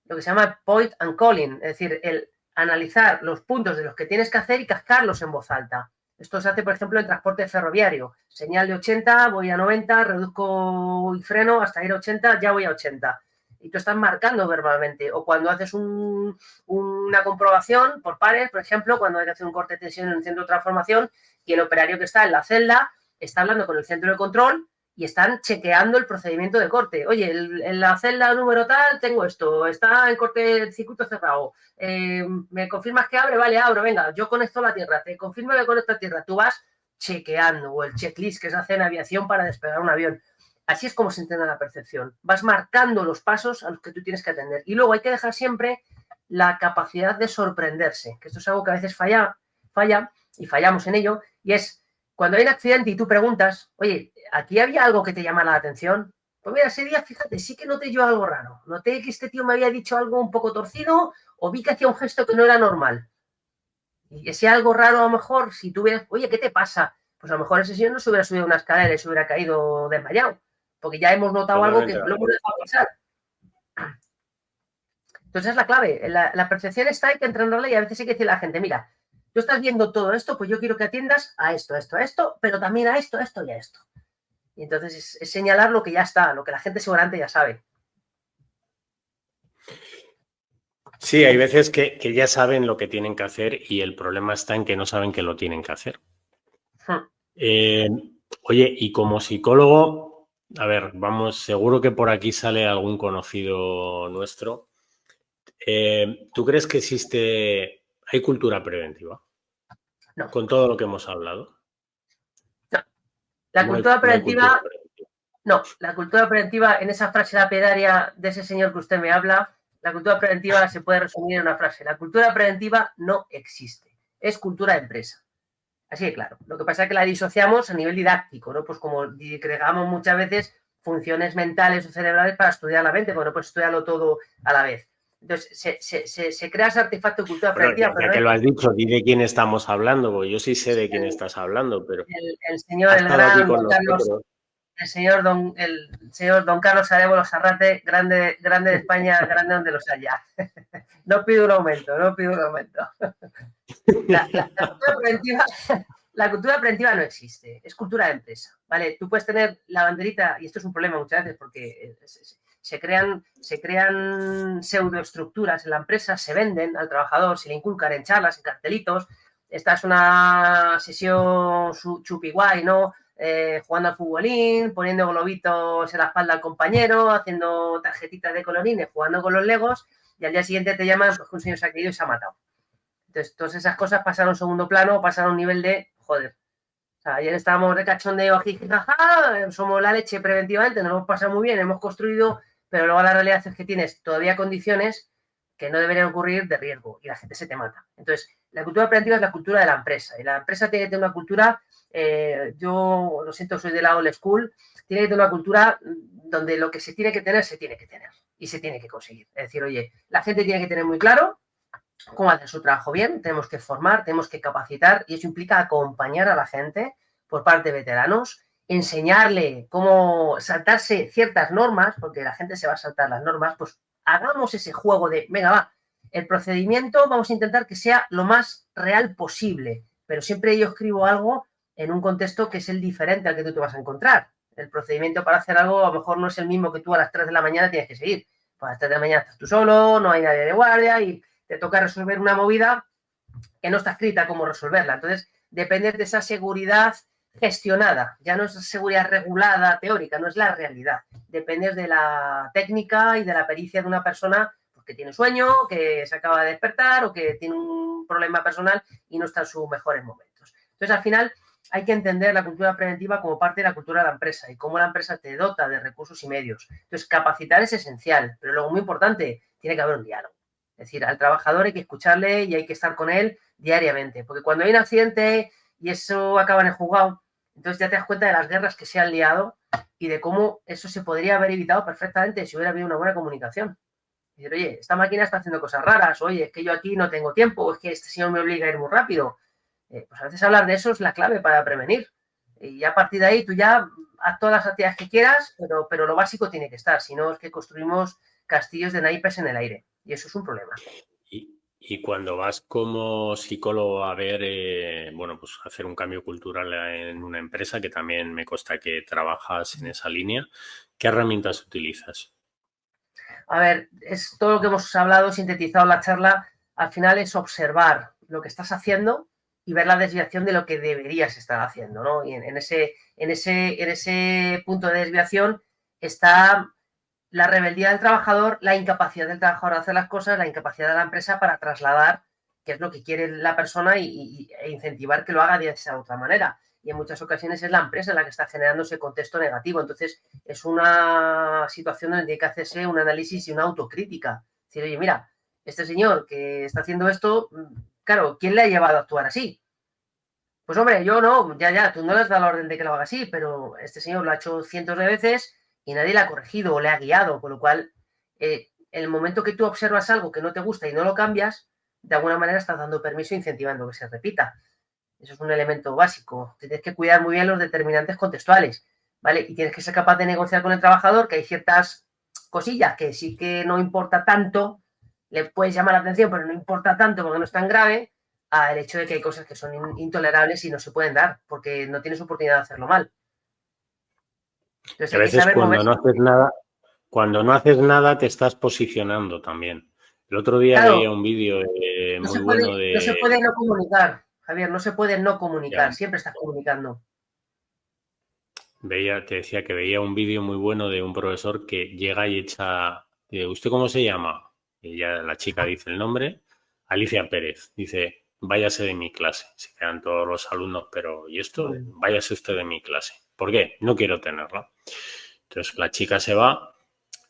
lo que se llama point and calling, es decir, el analizar los puntos de los que tienes que hacer y cascarlos en voz alta. Esto se hace, por ejemplo, en transporte ferroviario. Señal de 80, voy a 90, reduzco y freno hasta ir a 80, ya voy a 80. Y tú estás marcando verbalmente. O cuando haces una comprobación por pares, por ejemplo, cuando hay que hacer un corte de tensión en un centro de transformación y el operario que está en la celda está hablando con el centro de control y están chequeando el procedimiento de corte. Oye, en la celda número tal tengo esto, está en corte el circuito cerrado. ¿Me confirmas que abre? Vale, abro, venga, yo conecto la tierra, te confirmo que conecto la tierra. Tú vas chequeando, o el checklist que se hace en aviación para despegar un avión. Así es como se entiende la percepción. Vas marcando los pasos a los que tú tienes que atender. Y luego hay que dejar siempre la capacidad de sorprenderse, que esto es algo que a veces falla y fallamos en ello, y es cuando hay un accidente y tú preguntas, oye, ¿aquí había algo que te llama la atención? Pues mira, ese día, fíjate, sí que noté yo algo raro. Noté que este tío me había dicho algo un poco torcido o vi que hacía un gesto que no era normal. Y ese algo raro, a lo mejor, si tú hubieras, oye, ¿qué te pasa? Pues a lo mejor ese señor no se hubiera subido a una escalera y se hubiera caído desmayado. Porque ya hemos notado algo que no hemos dejado pasar. Entonces es la clave. La percepción está, hay que entrenarla y a veces hay que decirle a la gente, mira, tú estás viendo todo esto, pues yo quiero que atiendas a esto, pero también a esto y a esto. Y entonces es señalar lo que ya está, lo que la gente seguramente ya sabe. Sí, hay veces que ya saben lo que tienen que hacer y el problema está en que no saben que lo tienen que hacer. Oye, y como psicólogo, a ver, vamos, seguro que por aquí sale algún conocido nuestro. ¿Tú crees que hay cultura preventiva? No. Con todo lo que hemos hablado. No. La cultura preventiva, la cultura preventiva, en esa frase lapidaria de ese señor que usted me habla, la cultura preventiva se puede resumir en una frase. La cultura preventiva no existe. Es cultura de empresa. Así de claro. Lo que pasa es que la disociamos a nivel didáctico, ¿no? Pues como agregamos muchas veces funciones mentales o cerebrales para estudiar la mente, bueno, pues estudiarlo todo a la vez. Entonces, se crea ese artefacto de cultura preventiva. Ya que lo has dicho, di de quién estamos hablando, porque yo sí sé de quién estás hablando, pero el señor, el gran don Carlos, el señor don Carlos Arévalo Sarrate, grande de España, grande donde los haya. No pido un aumento. La cultura preventiva no existe, es cultura de empresa, ¿vale? Tú puedes tener la banderita, y esto es un problema muchas veces porque se crean pseudoestructuras en la empresa, se venden al trabajador, se le inculcan en charlas, en cartelitos. Esta es una sesión chupi guay, ¿no? Jugando al futbolín, poniendo globitos en la espalda al compañero, haciendo tarjetitas de colorines, jugando con los legos, y al día siguiente te llaman pues que un señor se ha caído y se ha matado. Entonces, todas esas cosas pasaron a un segundo plano, pasaron a un nivel de, joder. O sea, ayer estábamos de cachondeo, jajaja, somos la leche preventivamente, nos hemos pasado muy bien, hemos construido, pero luego la realidad es que tienes todavía condiciones que no deberían ocurrir de riesgo y la gente se te mata. Entonces, la cultura preventiva es la cultura de la empresa y la empresa tiene que tener una cultura, yo lo siento, soy de la old school, tiene que tener una cultura donde lo que se tiene que tener y se tiene que conseguir. Es decir, oye, la gente tiene que tener muy claro cómo hacer su trabajo bien, tenemos que formar, tenemos que capacitar y eso implica acompañar a la gente por parte de veteranos, enseñarle cómo saltarse ciertas normas, porque la gente se va a saltar las normas, pues hagamos ese juego de, venga, va, el procedimiento vamos a intentar que sea lo más real posible, pero siempre yo escribo algo en un contexto que es el diferente al que tú te vas a encontrar. El procedimiento para hacer algo a lo mejor no es el mismo que tú a las 3 de la mañana tienes que seguir. Pues a las 3 de la mañana estás tú solo, no hay nadie de guardia y te toca resolver una movida que no está escrita cómo resolverla. Entonces, dependes de esa seguridad gestionada, ya no es seguridad regulada, teórica, no es la realidad. Dependes de la técnica y de la pericia de una persona que tiene sueño, que se acaba de despertar o que tiene un problema personal y no está en sus mejores momentos. Entonces, al final, hay que entender la cultura preventiva como parte de la cultura de la empresa y cómo la empresa te dota de recursos y medios. Entonces, capacitar es esencial, pero luego, muy importante, tiene que haber un diálogo. Es decir, al trabajador hay que escucharle y hay que estar con él diariamente, porque cuando hay un accidente y eso acaba en el juzgado, entonces ya te das cuenta de las guerras que se han liado y de cómo eso se podría haber evitado perfectamente si hubiera habido una buena comunicación. Decir, oye, esta máquina está haciendo cosas raras, oye, es que yo aquí no tengo tiempo, es que este señor me obliga a ir muy rápido. Pues a veces hablar de eso es la clave para prevenir. Y a partir de ahí tú ya haz todas las actividades que quieras, pero lo básico tiene que estar, si no es que construimos castillos de naipes en el aire y eso es un problema. Y cuando vas como psicólogo a ver, bueno, pues hacer un cambio cultural en una empresa, que también me consta que trabajas en esa línea, ¿qué herramientas utilizas? A ver, es todo lo que hemos hablado, sintetizado en la charla, al final es observar lo que estás haciendo y ver la desviación de lo que deberías estar haciendo, ¿no? Y en ese punto de desviación está la rebeldía del trabajador, la incapacidad del trabajador de hacer las cosas, la incapacidad de la empresa para trasladar qué es lo que quiere la persona e incentivar que lo haga de esa otra manera. Y en muchas ocasiones es la empresa la que está generando ese contexto negativo. Entonces, es una situación donde tiene que hacerse un análisis y una autocrítica. Es decir, oye, mira, este señor que está haciendo esto, claro, ¿quién le ha llevado a actuar así? Pues hombre, yo no, ya, tú no le has dado la orden de que lo haga así, pero este señor lo ha hecho cientos de veces y nadie le ha corregido o le ha guiado, con lo cual, el momento que tú observas algo que no te gusta y no lo cambias, de alguna manera estás dando permiso e incentivando que se repita. Eso es un elemento básico. Tienes que cuidar muy bien los determinantes contextuales, ¿vale? Y tienes que ser capaz de negociar con el trabajador, que hay ciertas cosillas que sí que no importa tanto, le puedes llamar la atención, pero no importa tanto porque no es tan grave, al hecho de que hay cosas que son intolerables y no se pueden dar, porque no tienes oportunidad de hacerlo mal. Entonces A hay que veces saber moverse. cuando no haces nada te estás posicionando también. El otro día Claro, veía un vídeo no muy bueno se de... puede no comunicar, Javier, no se puede no Ya, comunicar, siempre estás comunicando. te decía que veía un vídeo muy bueno de un profesor que llega y echa... ¿Usted cómo se llama? Y ya la chica dice el nombre, Alicia Pérez. Dice, váyase de mi clase. Se quedan todos los alumnos, pero ¿y esto? Váyase usted de mi clase. ¿Por qué? No quiero tenerla. Entonces la chica se va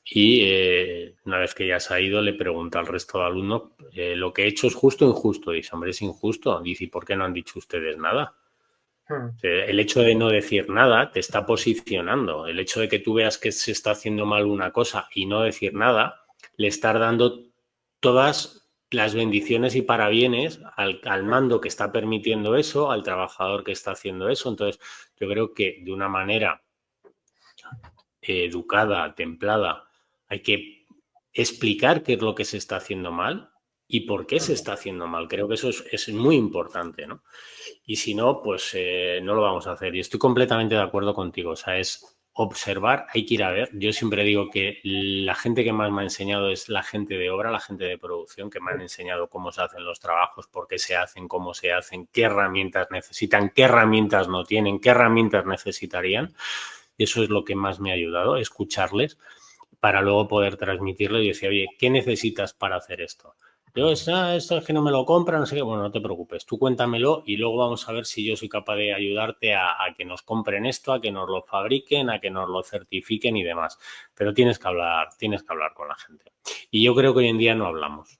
y una vez que ya se ha ido le pregunta al resto de alumnos, ¿lo que he hecho es justo o injusto? Dice, hombre, es injusto. Dice, ¿y por qué no han dicho ustedes nada? El hecho de no decir nada te está posicionando. El hecho de que tú veas que se está haciendo mal una cosa y no decir nada, le estás dando todas las bendiciones y parabienes al mando que está permitiendo eso, al trabajador que está haciendo eso. Entonces, yo creo que de una manera educada, templada, hay que explicar qué es lo que se está haciendo mal y por qué se está haciendo mal. Creo que eso es muy importante, ¿no? Y si no, pues no lo vamos a hacer. Y estoy completamente de acuerdo contigo. O sea, es observar, hay que ir a ver. Yo siempre digo que la gente que más me ha enseñado es la gente de obra, la gente de producción, que me han enseñado cómo se hacen los trabajos, por qué se hacen, cómo se hacen, qué herramientas necesitan, qué herramientas no tienen, qué herramientas necesitarían. Y eso es lo que más me ha ayudado, escucharles para luego poder transmitirlo y decir, oye, ¿qué necesitas para hacer esto? Yo, esto es que no me lo compran, no sé qué. Bueno, no te preocupes, tú cuéntamelo y luego vamos a ver si yo soy capaz de ayudarte a que nos compren esto, a que nos lo fabriquen, a que nos lo certifiquen y demás. Pero tienes que hablar con la gente. Y yo creo que hoy en día no hablamos.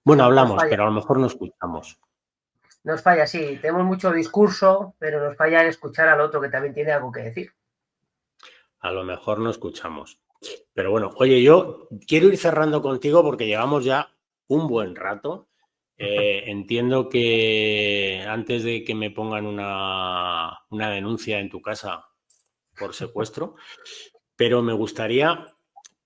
Bueno, Nos hablamos, falla. pero a lo mejor no escuchamos. Nos falla, sí. Tenemos mucho discurso, pero nos falla el escuchar al otro que también tiene algo que decir. A lo mejor no escuchamos. Pero bueno, oye, yo quiero ir cerrando contigo porque llevamos ya un buen rato. Entiendo que antes de que me pongan una denuncia en tu casa por secuestro, pero me gustaría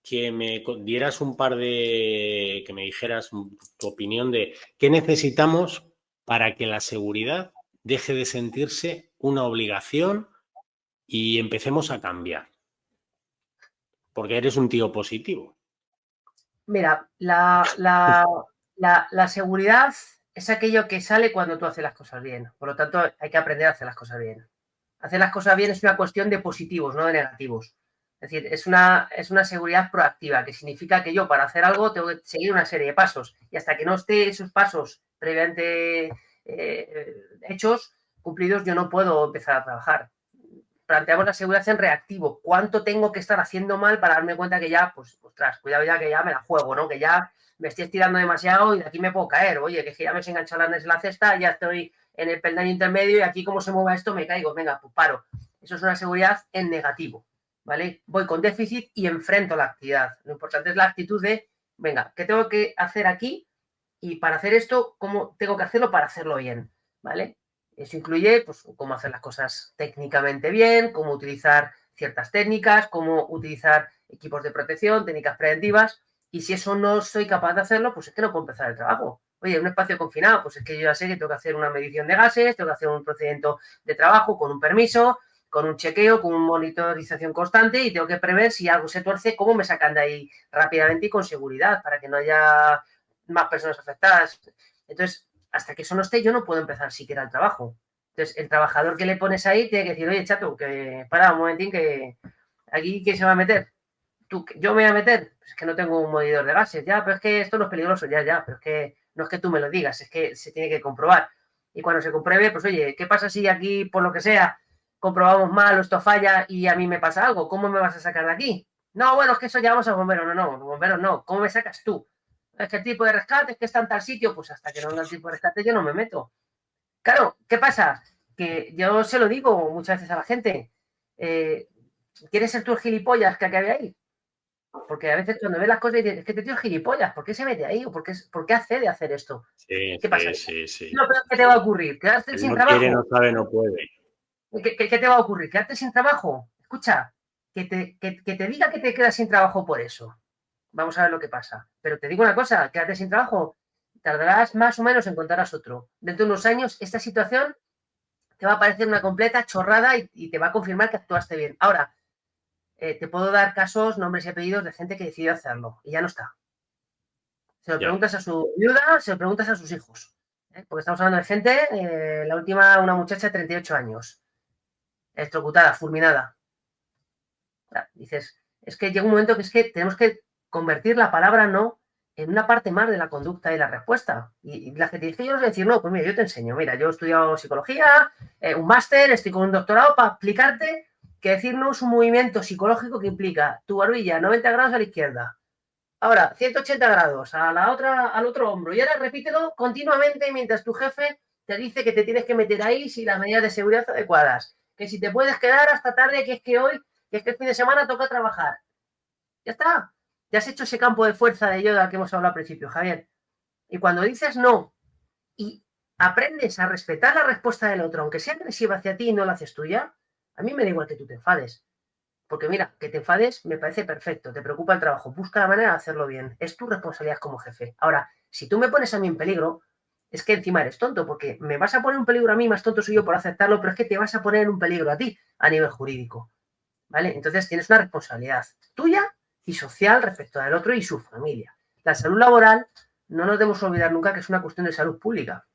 que me dieras un par de, que me dijeras tu opinión de qué necesitamos para que la seguridad deje de sentirse una obligación y empecemos a cambiar, porque eres un tío positivo. Mira, la seguridad es aquello que sale cuando tú haces las cosas bien. Por lo tanto, hay que aprender a hacer las cosas bien. Hacer las cosas bien es una cuestión de positivos, no de negativos. Es decir, es una seguridad proactiva, que significa que yo para hacer algo tengo que seguir una serie de pasos. Y hasta que no esté esos pasos previamente hechos, cumplidos, yo no puedo empezar a trabajar. Planteamos la seguridad en reactivo. ¿Cuánto tengo que estar haciendo mal para darme cuenta que ya, pues, ostras, cuidado ya que ya me la juego, ¿no? Que ya me estoy estirando demasiado y de aquí me puedo caer. Oye, que ya me he enganchado en la cesta, ya estoy en el peldaño intermedio y aquí como se mueva esto me caigo. Venga, pues paro. Eso es una seguridad en negativo, ¿vale? Voy con déficit y enfrento la actividad. Lo importante es la actitud de, venga, ¿qué tengo que hacer aquí? Y para hacer esto, ¿cómo tengo que hacerlo para hacerlo bien? ¿Vale? Eso incluye, pues, cómo hacer las cosas técnicamente bien, cómo utilizar ciertas técnicas, cómo utilizar equipos de protección, técnicas preventivas. Y si eso no soy capaz de hacerlo, pues es que no puedo empezar el trabajo. Oye, un espacio confinado, pues es que yo ya sé que tengo que hacer una medición de gases, tengo que hacer un procedimiento de trabajo con un permiso, con un chequeo, con una monitorización constante y tengo que prever si algo se tuerce, cómo me sacan de ahí rápidamente y con seguridad para que no haya más personas afectadas. Entonces, hasta que eso no esté, yo no puedo empezar siquiera el trabajo. Entonces, el trabajador que le pones ahí tiene que decir, oye, chato, que para un momentín, que aquí, ¿quién se va a meter? ¿Tú, yo me voy a meter? Pues es que no tengo un medidor de gases, ya, pero es que esto no es peligroso, ya, pero es que no es que tú me lo digas, es que se tiene que comprobar. Y cuando se compruebe, pues oye, ¿qué pasa si aquí, por lo que sea, comprobamos mal o esto falla y a mí me pasa algo? ¿Cómo me vas a sacar de aquí? No, bueno, es que eso llamamos a bomberos, no, bomberos no, ¿cómo me sacas tú? Es que el tipo de rescate es que está en tal sitio, pues hasta que no venga el tipo de rescate yo no me meto. Claro, ¿qué pasa? Que yo se lo digo muchas veces a la gente, ¿quieres ser tú el gilipollas que acabe ahí? Porque a veces cuando ves las cosas dices, es que te tío es gilipollas, ¿por qué se mete ahí? ¿O por qué accede a hacer esto? Sí, ¿Qué pasa? sí, sí, sí. Lo peor que te va a ocurrir, quedarte El sin no quiere, no trabajo. sabe, no puede. ¿Qué te va a ocurrir? ¿Quedarte sin trabajo? Escucha, que te diga que te quedas sin trabajo por eso. Vamos a ver lo que pasa. Pero te digo una cosa, quédate sin trabajo, tardarás más o menos en encontrarás otro. Dentro de unos años, esta situación te va a parecer una completa chorrada y te va a confirmar que actuaste bien. Ahora, te puedo dar casos, nombres y apellidos de gente que decidió hacerlo y ya no está. Se lo Ya. preguntas a su viuda, se lo preguntas a sus hijos. Porque estamos hablando de gente, la última, una muchacha de 38 años, electrocutada, fulminada. Dices, es que llega un momento que es que tenemos que convertir la palabra no en una parte más de la conducta y la respuesta. Y la gente dice, yo no sé decir no, pues mira, yo te enseño. Mira, yo he estudiado psicología, un máster, estoy con un doctorado para explicarte que decir no es un movimiento psicológico que implica tu barbilla 90 grados a la izquierda. Ahora, 180 grados a la otra, al otro hombro. Y ahora repítelo continuamente mientras tu jefe te dice que te tienes que meter ahí si las medidas de seguridad adecuadas. Que si te puedes quedar hasta tarde, que es que hoy, que es que el fin de semana toca trabajar. Ya está. Ya has hecho ese campo de fuerza de yoga que hemos hablado al principio, Javier. Y cuando dices no y aprendes a respetar la respuesta del otro, aunque sea agresiva hacia ti y no la haces tuya, a mí me da igual que tú te enfades. Porque mira, que te enfades me parece perfecto, te preocupa el trabajo, busca la manera de hacerlo bien, es tu responsabilidad como jefe. Ahora, si tú me pones a mí en peligro, es que encima eres tonto, porque me vas a poner un peligro a mí, más tonto soy yo por aceptarlo, pero es que te vas a poner en un peligro a ti a nivel jurídico, ¿vale? Entonces tienes una responsabilidad tuya y social respecto al otro y su familia. La salud laboral, no nos debemos olvidar nunca que es una cuestión de salud pública.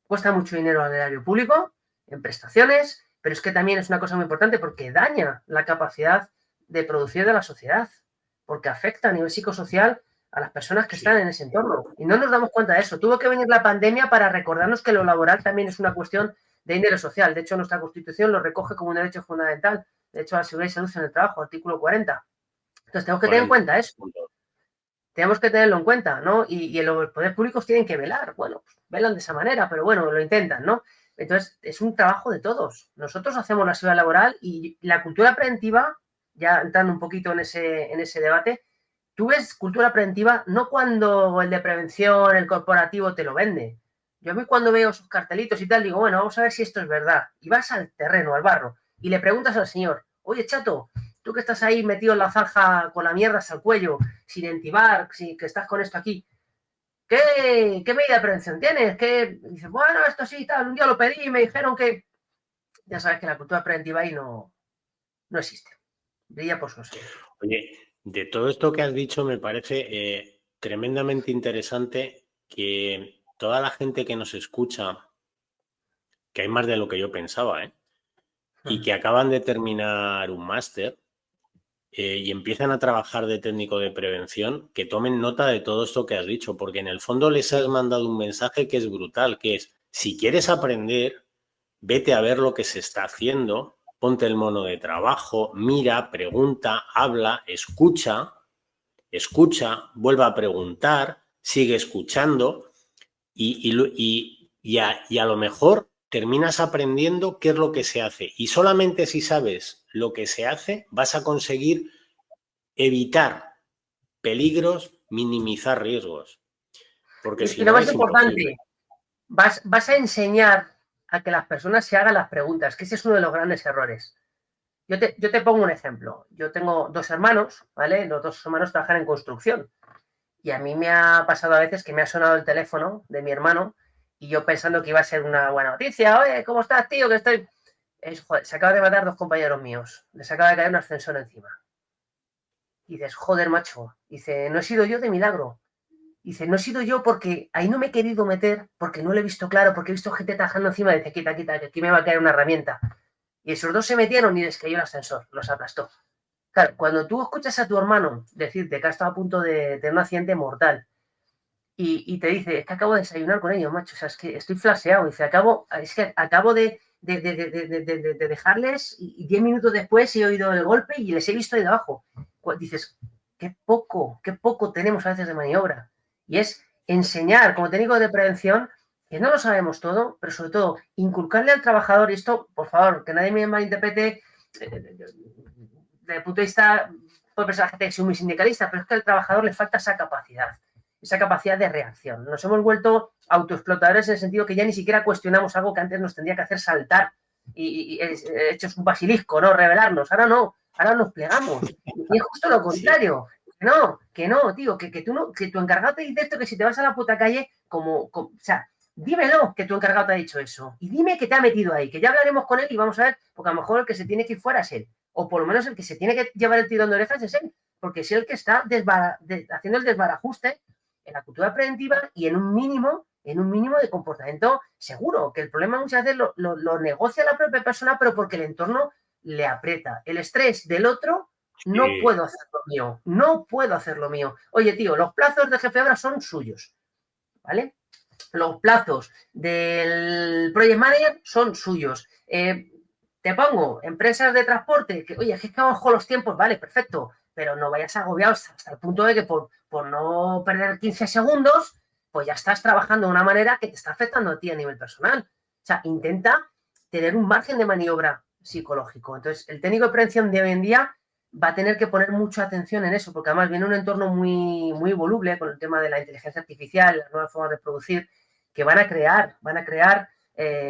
Cuesta mucho dinero al erario público, en prestaciones, pero es que también es una cosa muy importante porque daña la capacidad de producir de la sociedad, porque afecta a nivel psicosocial a las personas que están Sí. en ese entorno. Y no nos damos cuenta de eso. Tuvo que venir la pandemia para recordarnos que lo laboral también es una cuestión de índole social. De hecho, nuestra Constitución lo recoge como un derecho fundamental. De hecho, la seguridad y salud en el trabajo, artículo 40. Entonces, tenemos que tener en 40. cuenta eso. tenemos que tenerlo en cuenta, ¿no? Y los poderes públicos tienen que velar, bueno, pues velan de esa manera, pero bueno, lo intentan, ¿no? Entonces, es un trabajo de todos. Nosotros hacemos la seguridad laboral y la cultura preventiva, ya entrando un poquito en ese debate, tú ves cultura preventiva no cuando el de prevención, el corporativo te lo vende. Yo a mí cuando veo sus cartelitos y tal, digo, bueno, vamos a ver si esto es verdad. Y vas al terreno, al barro, y le preguntas al señor, oye, chato, tú que estás ahí metido en la zanja con la mierda hasta el cuello, sin entibar, que estás con esto aquí, ¿qué medida de prevención tienes? ¿Qué? Y dices, bueno, esto sí, tal, un día lo pedí y me dijeron que... Ya sabes que la cultura preventiva ahí no existe. Brilla por su ausencia. Oye, de todo esto que has dicho me parece tremendamente interesante que toda la gente que nos escucha, que hay más de lo que yo pensaba, y que acaban de terminar un máster y empiezan a trabajar de técnico de prevención, que tomen nota de todo esto que has dicho, porque en el fondo les has mandado un mensaje que es brutal, que es, si quieres aprender, vete a ver lo que se está haciendo, ponte el mono de trabajo, mira, pregunta, habla, escucha, vuelve a preguntar, sigue escuchando y a lo mejor terminas aprendiendo qué es lo que se hace. Y solamente si sabes lo que se hace, vas a conseguir evitar peligros, minimizar riesgos, porque si Y lo no más es imposible. importante, vas a enseñar a que las personas se hagan las preguntas, que ese es uno de los grandes errores. Yo te pongo un ejemplo. Yo tengo dos hermanos, ¿vale? Los dos hermanos trabajan en construcción. Y a mí me ha pasado a veces que me ha sonado el teléfono de mi hermano y yo pensando que iba a ser una buena noticia. Oye, ¿cómo estás, tío? Que estoy... joder, se acaba de matar dos compañeros míos. Les acaba de caer un ascensor encima. Y dices, joder, macho. Dice, no he sido yo de milagro. Dice, no he sido yo porque ahí no me he querido meter, porque no lo he visto claro, porque he visto gente tajando encima. Dice, quita, quita, que aquí me va a caer una herramienta. Y esos dos se metieron y les cayó el ascensor, los aplastó. Claro, cuando tú escuchas a tu hermano decirte que ha estado a punto de tener un accidente mortal y te dice, es que acabo de desayunar con ellos, macho, o sea, es que estoy flaseado, dice, es que acabo de dejarles y 10 minutos después he oído el golpe y les he visto ahí debajo. Dices, qué poco tenemos a veces de maniobra. Y es enseñar como técnico de prevención que no lo sabemos todo, pero sobre todo inculcarle al trabajador, y esto, por favor, que nadie me malinterprete, desde el punto de vista, puede pensar la gente que soy muy sindicalista, pero es que al trabajador le falta esa capacidad de reacción. Nos hemos vuelto autoexplotadores en el sentido que ya ni siquiera cuestionamos algo que antes nos tendría que hacer saltar y hechos un basilisco, ¿no? Revelarnos. Ahora no, ahora nos plegamos. Y es justo lo Sí, contrario. Que no, tío, tú no, que tu encargado te dice esto, que si te vas a la puta calle, o sea, dímelo que tu encargado te ha dicho eso. Y dime que te ha metido ahí, que ya hablaremos con él y vamos a ver, porque a lo mejor el que se tiene que ir fuera es él. O por lo menos el que se tiene que llevar el tirón de orejas es él, porque es el que está haciendo el desbarajuste en la cultura preventiva y en un mínimo de comportamiento seguro, que el problema muchas veces lo negocia la propia persona, pero porque el entorno le aprieta. El estrés del otro, no sí, puedo hacer lo mío, no puedo hacer lo mío. Oye, tío, los plazos de jefe de obra son suyos, ¿vale? Los plazos del Project Manager son suyos. Te pongo empresas de transporte que, oye, es que bajo los tiempos, vale, perfecto, pero no vayas agobiados hasta el punto de que por no perder 15 segundos, pues ya estás trabajando de una manera que te está afectando a ti a nivel personal. O sea, intenta tener un margen de maniobra psicológico. Entonces, el técnico de prevención de hoy en día va a tener que poner mucha atención en eso, porque además viene un entorno muy voluble con el tema de la inteligencia artificial, las nuevas formas de producir, que van a crear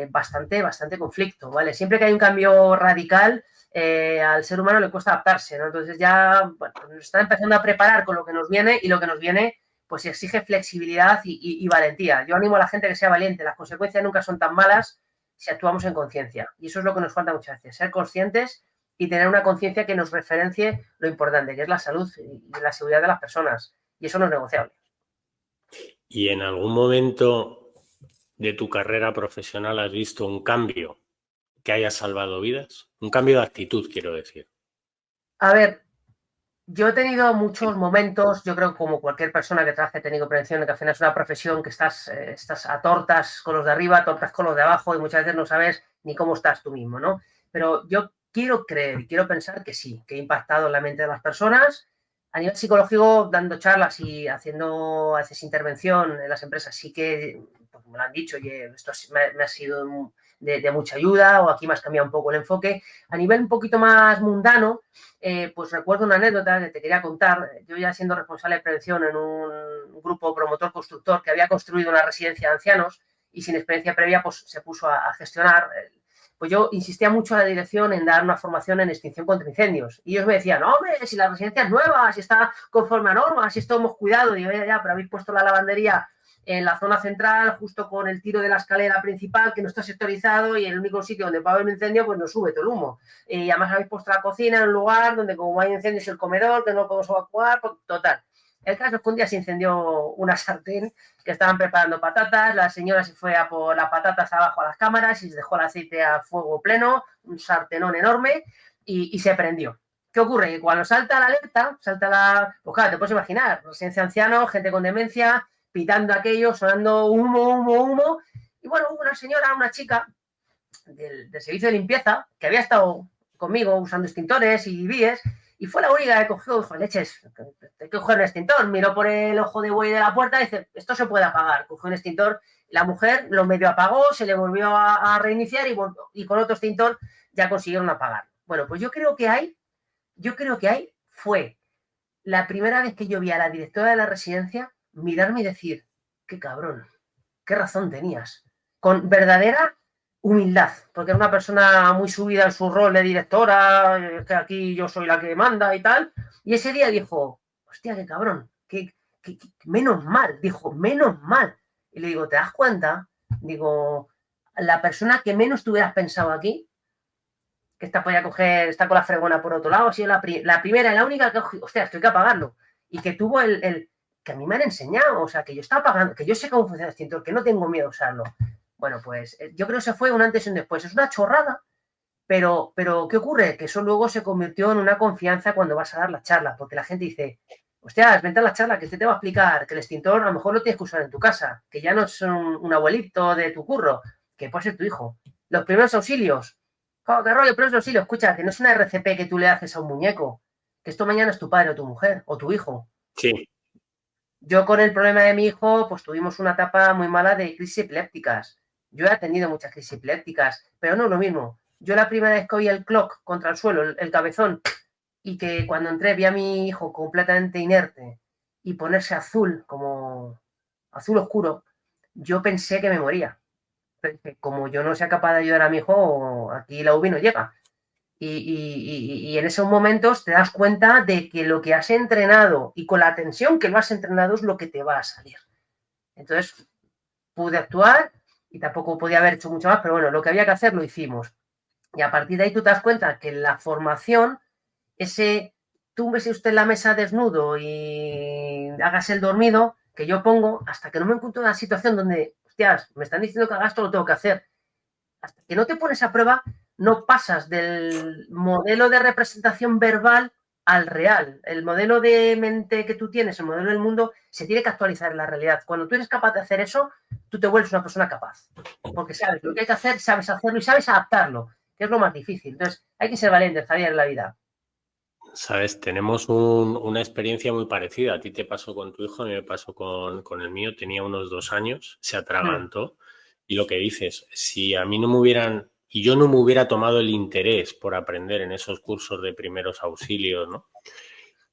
bastante conflicto, ¿vale? Siempre que hay un cambio radical, al ser humano le cuesta adaptarse, ¿no? Entonces ya, bueno, nos está empezando a preparar con lo que nos viene y lo que nos viene pues exige flexibilidad y valentía. Yo animo a la gente a que sea valiente, las consecuencias nunca son tan malas si actuamos en conciencia. Y eso es lo que nos falta muchas veces, ser conscientes y tener una conciencia que nos referencie lo importante, que es la salud y la seguridad de las personas. Y eso no es negociable. y en algún momento de tu carrera profesional has visto un cambio que haya salvado vidas, un cambio de actitud, quiero decir. A ver, yo he tenido muchos momentos, yo creo que como cualquier persona que trabaje técnico de prevención, que al final es una profesión que estás a tortas con los de arriba, a tortas con los de abajo y muchas veces no sabes ni cómo estás tú mismo, ¿no? Pero yo quiero creer y quiero pensar que sí, que he impactado en la mente de las personas, A nivel psicológico, dando charlas y haciendo a veces intervención en las empresas, sí que, pues me lo han dicho, oye, esto me ha sido de mucha ayuda, o aquí me has cambiado un poco el enfoque. A nivel un poquito más mundano, pues recuerdo una anécdota que te quería contar. Yo ya siendo responsable de prevención en un grupo promotor constructor que había construido una residencia de ancianos y sin experiencia previa, pues se puso a gestionar. Pues yo insistía mucho a la dirección en dar una formación en extinción contra incendios. Y ellos me decían, no, hombre, si la residencia es nueva, si está conforme a normas, si esto hemos cuidado. Digo, ya, pero habéis puesto la lavandería en la zona central, justo con el tiro de la escalera principal, que no está sectorizado, y el único sitio donde puede haber un incendio, pues no sube todo el humo. Y además habéis puesto la cocina en un lugar donde, como hay incendios, el comedor, que no podemos evacuar, pues, total. El caso es que un día se incendió una sartén que estaban preparando patatas, la señora se fue a por las patatas abajo a las cámaras y se dejó el aceite a fuego pleno, un sartenón enorme, y se prendió. ¿Qué ocurre? Que cuando salta la alerta, pues claro, te puedes imaginar, residencia de ancianos, gente con demencia, pitando aquello, sonando humo, y bueno, hubo una señora, una chica del servicio de limpieza, que había estado conmigo usando extintores y víes, y fue la única que cogió, dijo, leches, hay que coger un extintor. Miró por el ojo de buey de la puerta y dice, esto se puede apagar. Cogió un extintor, la mujer lo medio apagó, se le volvió a reiniciar y con otro extintor ya consiguieron apagar. Bueno, pues yo creo que ahí fue la primera vez que yo vi a la directora de la residencia mirarme y decir, qué cabrón, qué razón tenías. Con verdadera humildad, porque era una persona muy subida en su rol de directora, que aquí yo soy la que manda y tal, y ese día dijo, hostia, qué cabrón, menos mal, dijo, menos mal. Y le digo, ¿te das cuenta? Digo, la persona que menos tú hubieras pensado aquí, que esta podía coger, está con la fregona por otro lado, ha sido la primera y la única que, hostia, esto hay que apagarlo. Y que tuvo que a mí me han enseñado, o sea, que yo estaba apagando, que yo sé cómo funciona el extintor, que no tengo miedo a usarlo. Bueno, pues yo creo que se fue un antes y un después. Es una chorrada, pero ¿qué ocurre? Que eso luego se convirtió en una confianza cuando vas a dar la charla, porque la gente dice, hostia, vente a la charla, que te va a explicar que el extintor a lo mejor lo tienes que usar en tu casa, que ya no es un abuelito de tu curro, que puede ser tu hijo. Los primeros auxilios, oh, qué rollo, primeros auxilios, escucha, que no es una RCP que tú le haces a un muñeco, que esto mañana es tu padre o tu mujer o tu hijo. Sí. Yo con el problema de mi hijo, pues tuvimos una etapa muy mala de crisis epilépticas. Yo he atendido muchas crisis epilépticas, pero no es lo mismo. Yo la primera vez que oí el clock contra el suelo, el cabezón, y que cuando entré vi a mi hijo completamente inerte y ponerse azul, como azul oscuro, yo pensé que me moría. Pero como yo no sea capaz de ayudar a mi hijo, aquí la UBI no llega. Y en esos momentos te das cuenta de que lo que has entrenado y con la tensión que lo has entrenado es lo que te va a salir. Entonces pude actuar y tampoco podía haber hecho mucho más, pero bueno, lo que había que hacer lo hicimos. Y a partir de ahí tú te das cuenta que la formación, túmbese usted en la mesa desnudo y hágase el dormido, que yo pongo, hasta que no me encuentro en una situación donde, hostias, me están diciendo que haga esto, lo tengo que hacer. Hasta que no te pones a prueba, no pasas del modelo de representación verbal al real. El modelo de mente que tú tienes, el modelo del mundo, se tiene que actualizar en la realidad. Cuando tú eres capaz de hacer eso, tú te vuelves una persona capaz. Porque sabes lo que hay que hacer, sabes hacerlo y sabes adaptarlo, que es lo más difícil. Entonces, hay que ser valiente, Javier, en la vida. Sabes, tenemos una experiencia muy parecida. A ti te pasó con tu hijo, a mí me pasó con el mío. Tenía unos 2 años, se atragantó. Y lo que dices, si a mí no me hubieran, y yo no me hubiera tomado el interés por aprender en esos cursos de primeros auxilios, ¿no?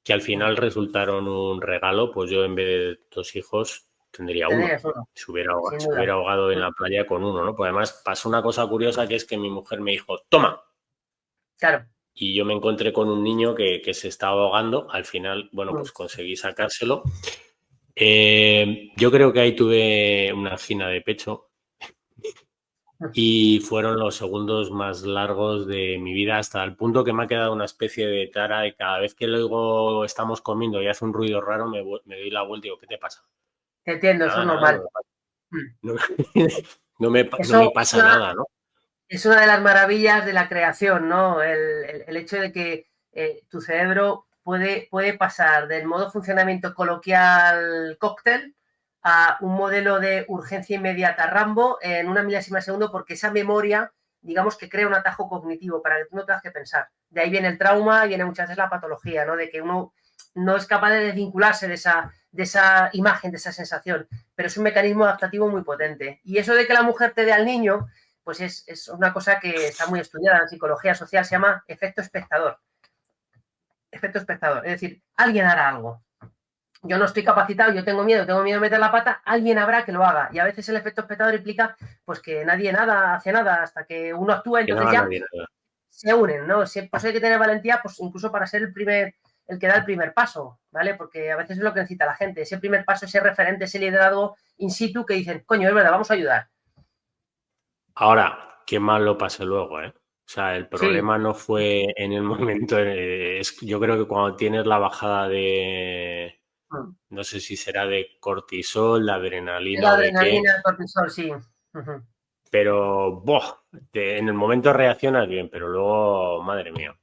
Que al final resultaron un regalo, pues yo en vez de 2 hijos tendría uno. Se hubiera ahogado en la playa con uno, ¿no? Pues además pasó una cosa curiosa, que es que mi mujer me dijo, toma. Claro. Y yo me encontré con un niño que se estaba ahogando. Al final, bueno, pues conseguí sacárselo. Yo creo que ahí tuve una angina de pecho y fueron los segundos más largos de mi vida, hasta el punto que me ha quedado una especie de tara de cada vez que luego estamos comiendo y hace un ruido raro, me doy la vuelta y digo, ¿qué te pasa? Te entiendo, Nada, eso es nada, normal. no me pasa nada, ¿no? Es una de las maravillas de la creación, ¿no? El hecho de que tu cerebro puede pasar del modo funcionamiento coloquial cóctel a un modelo de urgencia inmediata Rambo en una milésima de segundo, porque esa memoria, digamos que crea un atajo cognitivo para que tú no tengas que pensar. De ahí viene el trauma, viene muchas veces la patología, ¿no? De que uno no es capaz de desvincularse de esa imagen, de esa sensación, pero es un mecanismo adaptativo muy potente. Y eso de que la mujer te dé al niño, pues es una cosa que está muy estudiada en psicología social, se llama efecto espectador. Efecto espectador, es decir, alguien hará algo. Yo no estoy capacitado, yo tengo miedo de meter la pata, alguien habrá que lo haga. Y a veces el efecto espectador implica pues que nadie nada hace nada hasta que uno actúa, Que no entonces haga ya nadie nada. se unen, ¿no? Pues hay que tener valentía, pues incluso para ser el que da el primer paso, ¿vale? Porque a veces es lo que necesita la gente, ese primer paso, ese referente, ese liderazgo in situ que dicen, coño, es verdad, vamos a ayudar. Ahora, qué mal lo pasé luego, ¿eh? O sea, el Sí. problema no fue en el momento, yo creo que cuando tienes la bajada de, no sé si será de cortisol, de adrenalina La o de qué, adrenalina, el cortisol, sí. pero en el momento reaccionas bien, pero luego, madre mía,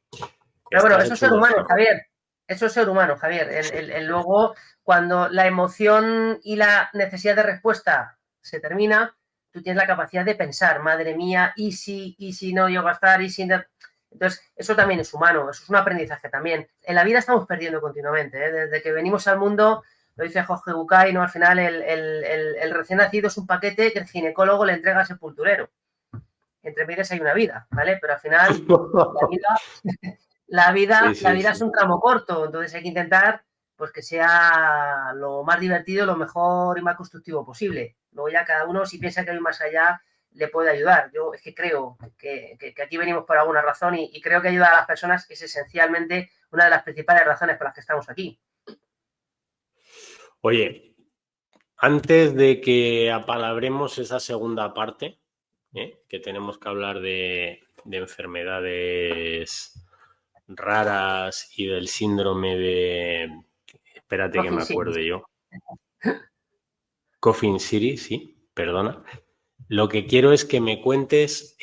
Pero bueno, estás eso es hecho ser unos humano, zorros. Javier. Eso es ser humano, Javier. Luego, cuando la emoción y la necesidad de respuesta se termina, tú tienes la capacidad de pensar, madre mía, y si no llego a estar, y si no... Entonces, eso también es humano, eso es un aprendizaje también. En la vida estamos perdiendo continuamente, ¿eh? Desde que venimos al mundo, lo dice Jorge Bucay, ¿no? Al final el recién nacido es un paquete que el ginecólogo le entrega al sepulturero. Entre medias hay una vida, ¿vale? Pero al final la vida Sí, la sí, vida es sí. un tramo corto, entonces hay que intentar pues que sea lo más divertido, lo mejor y más constructivo posible. Luego ya cada uno, si piensa que hay más allá, le puede ayudar. Yo es que creo que aquí venimos por alguna razón y creo que ayudar a las personas es esencialmente una de las principales razones por las que estamos aquí. Oye, antes de que apalabremos esa segunda parte, que tenemos que hablar de enfermedades raras y del síndrome de, espérate que me Coffin City. acuerde yo, Coffin City, sí, perdona. Lo que quiero es que me cuentes,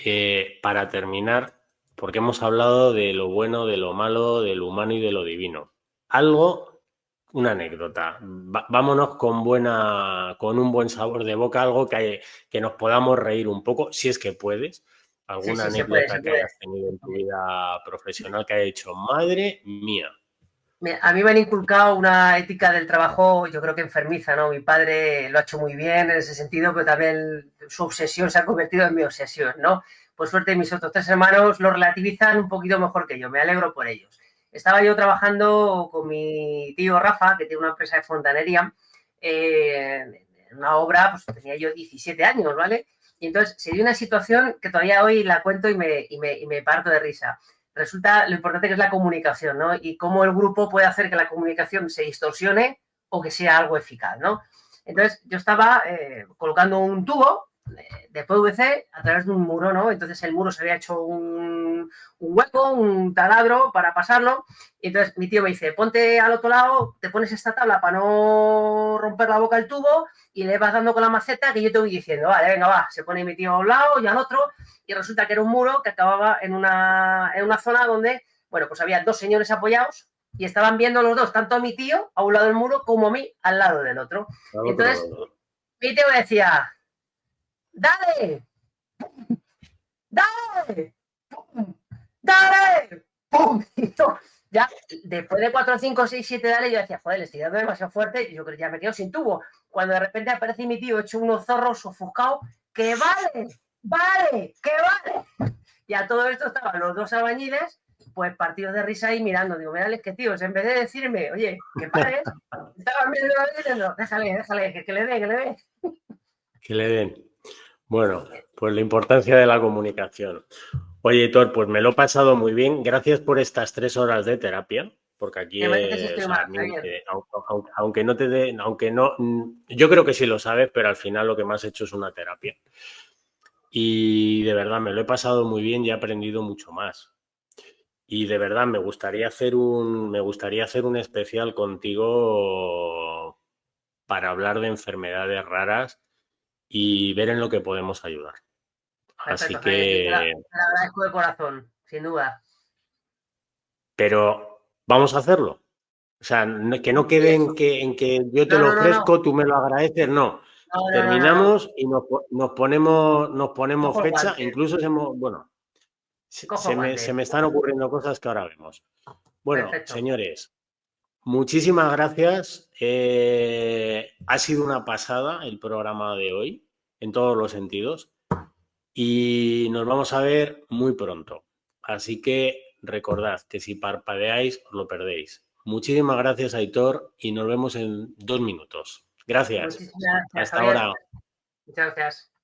para terminar, porque hemos hablado de lo bueno, de lo malo, de lo humano y de lo divino. Algo, una anécdota. Vámonos con un buen sabor de boca, algo que nos podamos reír un poco, si es que puedes. Sí, Alguna sí, se puede, anécdota se que puede. hayas tenido en tu vida profesional que haya dicho, madre mía. A mí me han inculcado una ética del trabajo, yo creo que enfermiza, ¿no? Mi padre lo ha hecho muy bien en ese sentido, pero también su obsesión se ha convertido en mi obsesión, ¿no? Por suerte, mis otros tres hermanos lo relativizan un poquito mejor que yo, me alegro por ellos. Estaba yo trabajando con mi tío Rafa, que tiene una empresa de fontanería, en una obra, pues tenía yo 17 años, ¿vale? Y entonces se dio una situación que todavía hoy la cuento y me parto de risa. Resulta lo importante que es la comunicación, ¿no? Y cómo el grupo puede hacer que la comunicación se distorsione o que sea algo eficaz, ¿no? Entonces, yo estaba colocando un tubo de PVC a través de un muro, ¿no? Entonces el muro se había hecho un hueco, un taladro para pasarlo. Y entonces mi tío me dice, ponte al otro lado, te pones esta tabla para no romper la boca del tubo y le vas dando con la maceta que yo te voy diciendo, vale, venga, va. Se pone mi tío a un lado y al otro y resulta que era un muro que acababa en una zona donde, bueno, pues había dos señores apoyados y estaban viendo los dos, tanto a mi tío a un lado del muro como a mí al lado del otro. Al Y otro entonces lado. mi tío me decía, dale, dale, pum, dale, pum. Y yo, ya, después de 4, 5, 6, 7 dale, yo decía, joder, le estoy dando demasiado fuerte y yo creo que ya me quedo sin tubo. Cuando de repente aparece mi tío hecho unos zorros ofuscados, que vale, vale, que vale. Y a todo esto estaban los dos albañiles, pues partidos de risa ahí mirando. Digo, mirales que tíos, en vez de decirme, oye, que pares, estaban viendo diciendo, déjale, que le dé, que le dé. Que le den. Bueno, pues la importancia de la comunicación. Oye, Thor, pues me lo he pasado muy bien. Gracias por estas 3 horas de terapia, porque aquí, Que mereces o estoy sea, más, a mí, Javier. aunque no te dé, aunque no, yo creo que sí lo sabes, pero al final lo que más he hecho es una terapia. Y de verdad me lo he pasado muy bien y he aprendido mucho más. Y de verdad me gustaría hacer un especial contigo para hablar de enfermedades raras y ver en lo que podemos ayudar. Así Perfecto, Javier. Yo te que, la agradezco de corazón, sin duda. pero vamos a hacerlo. O sea, que no Y quede eso. en que yo te No, lo no, no, no. ofrezco, tú me lo agradeces, no. No, no, no, no, no. Terminamos y nos ponemos Cojo el fecha, guante. incluso bueno, Cojo el se guante. me están ocurriendo cosas que ahora vemos. Bueno, Perfecto. señores, muchísimas gracias. Ha sido una pasada el programa de hoy, en todos los sentidos. Y nos vamos a ver muy pronto. Así que recordad que si parpadeáis, os lo perdéis. Muchísimas gracias, Aitor, y nos vemos en 2 minutos. Gracias. Muchísimas gracias, Hasta Javier. ahora. Muchas gracias.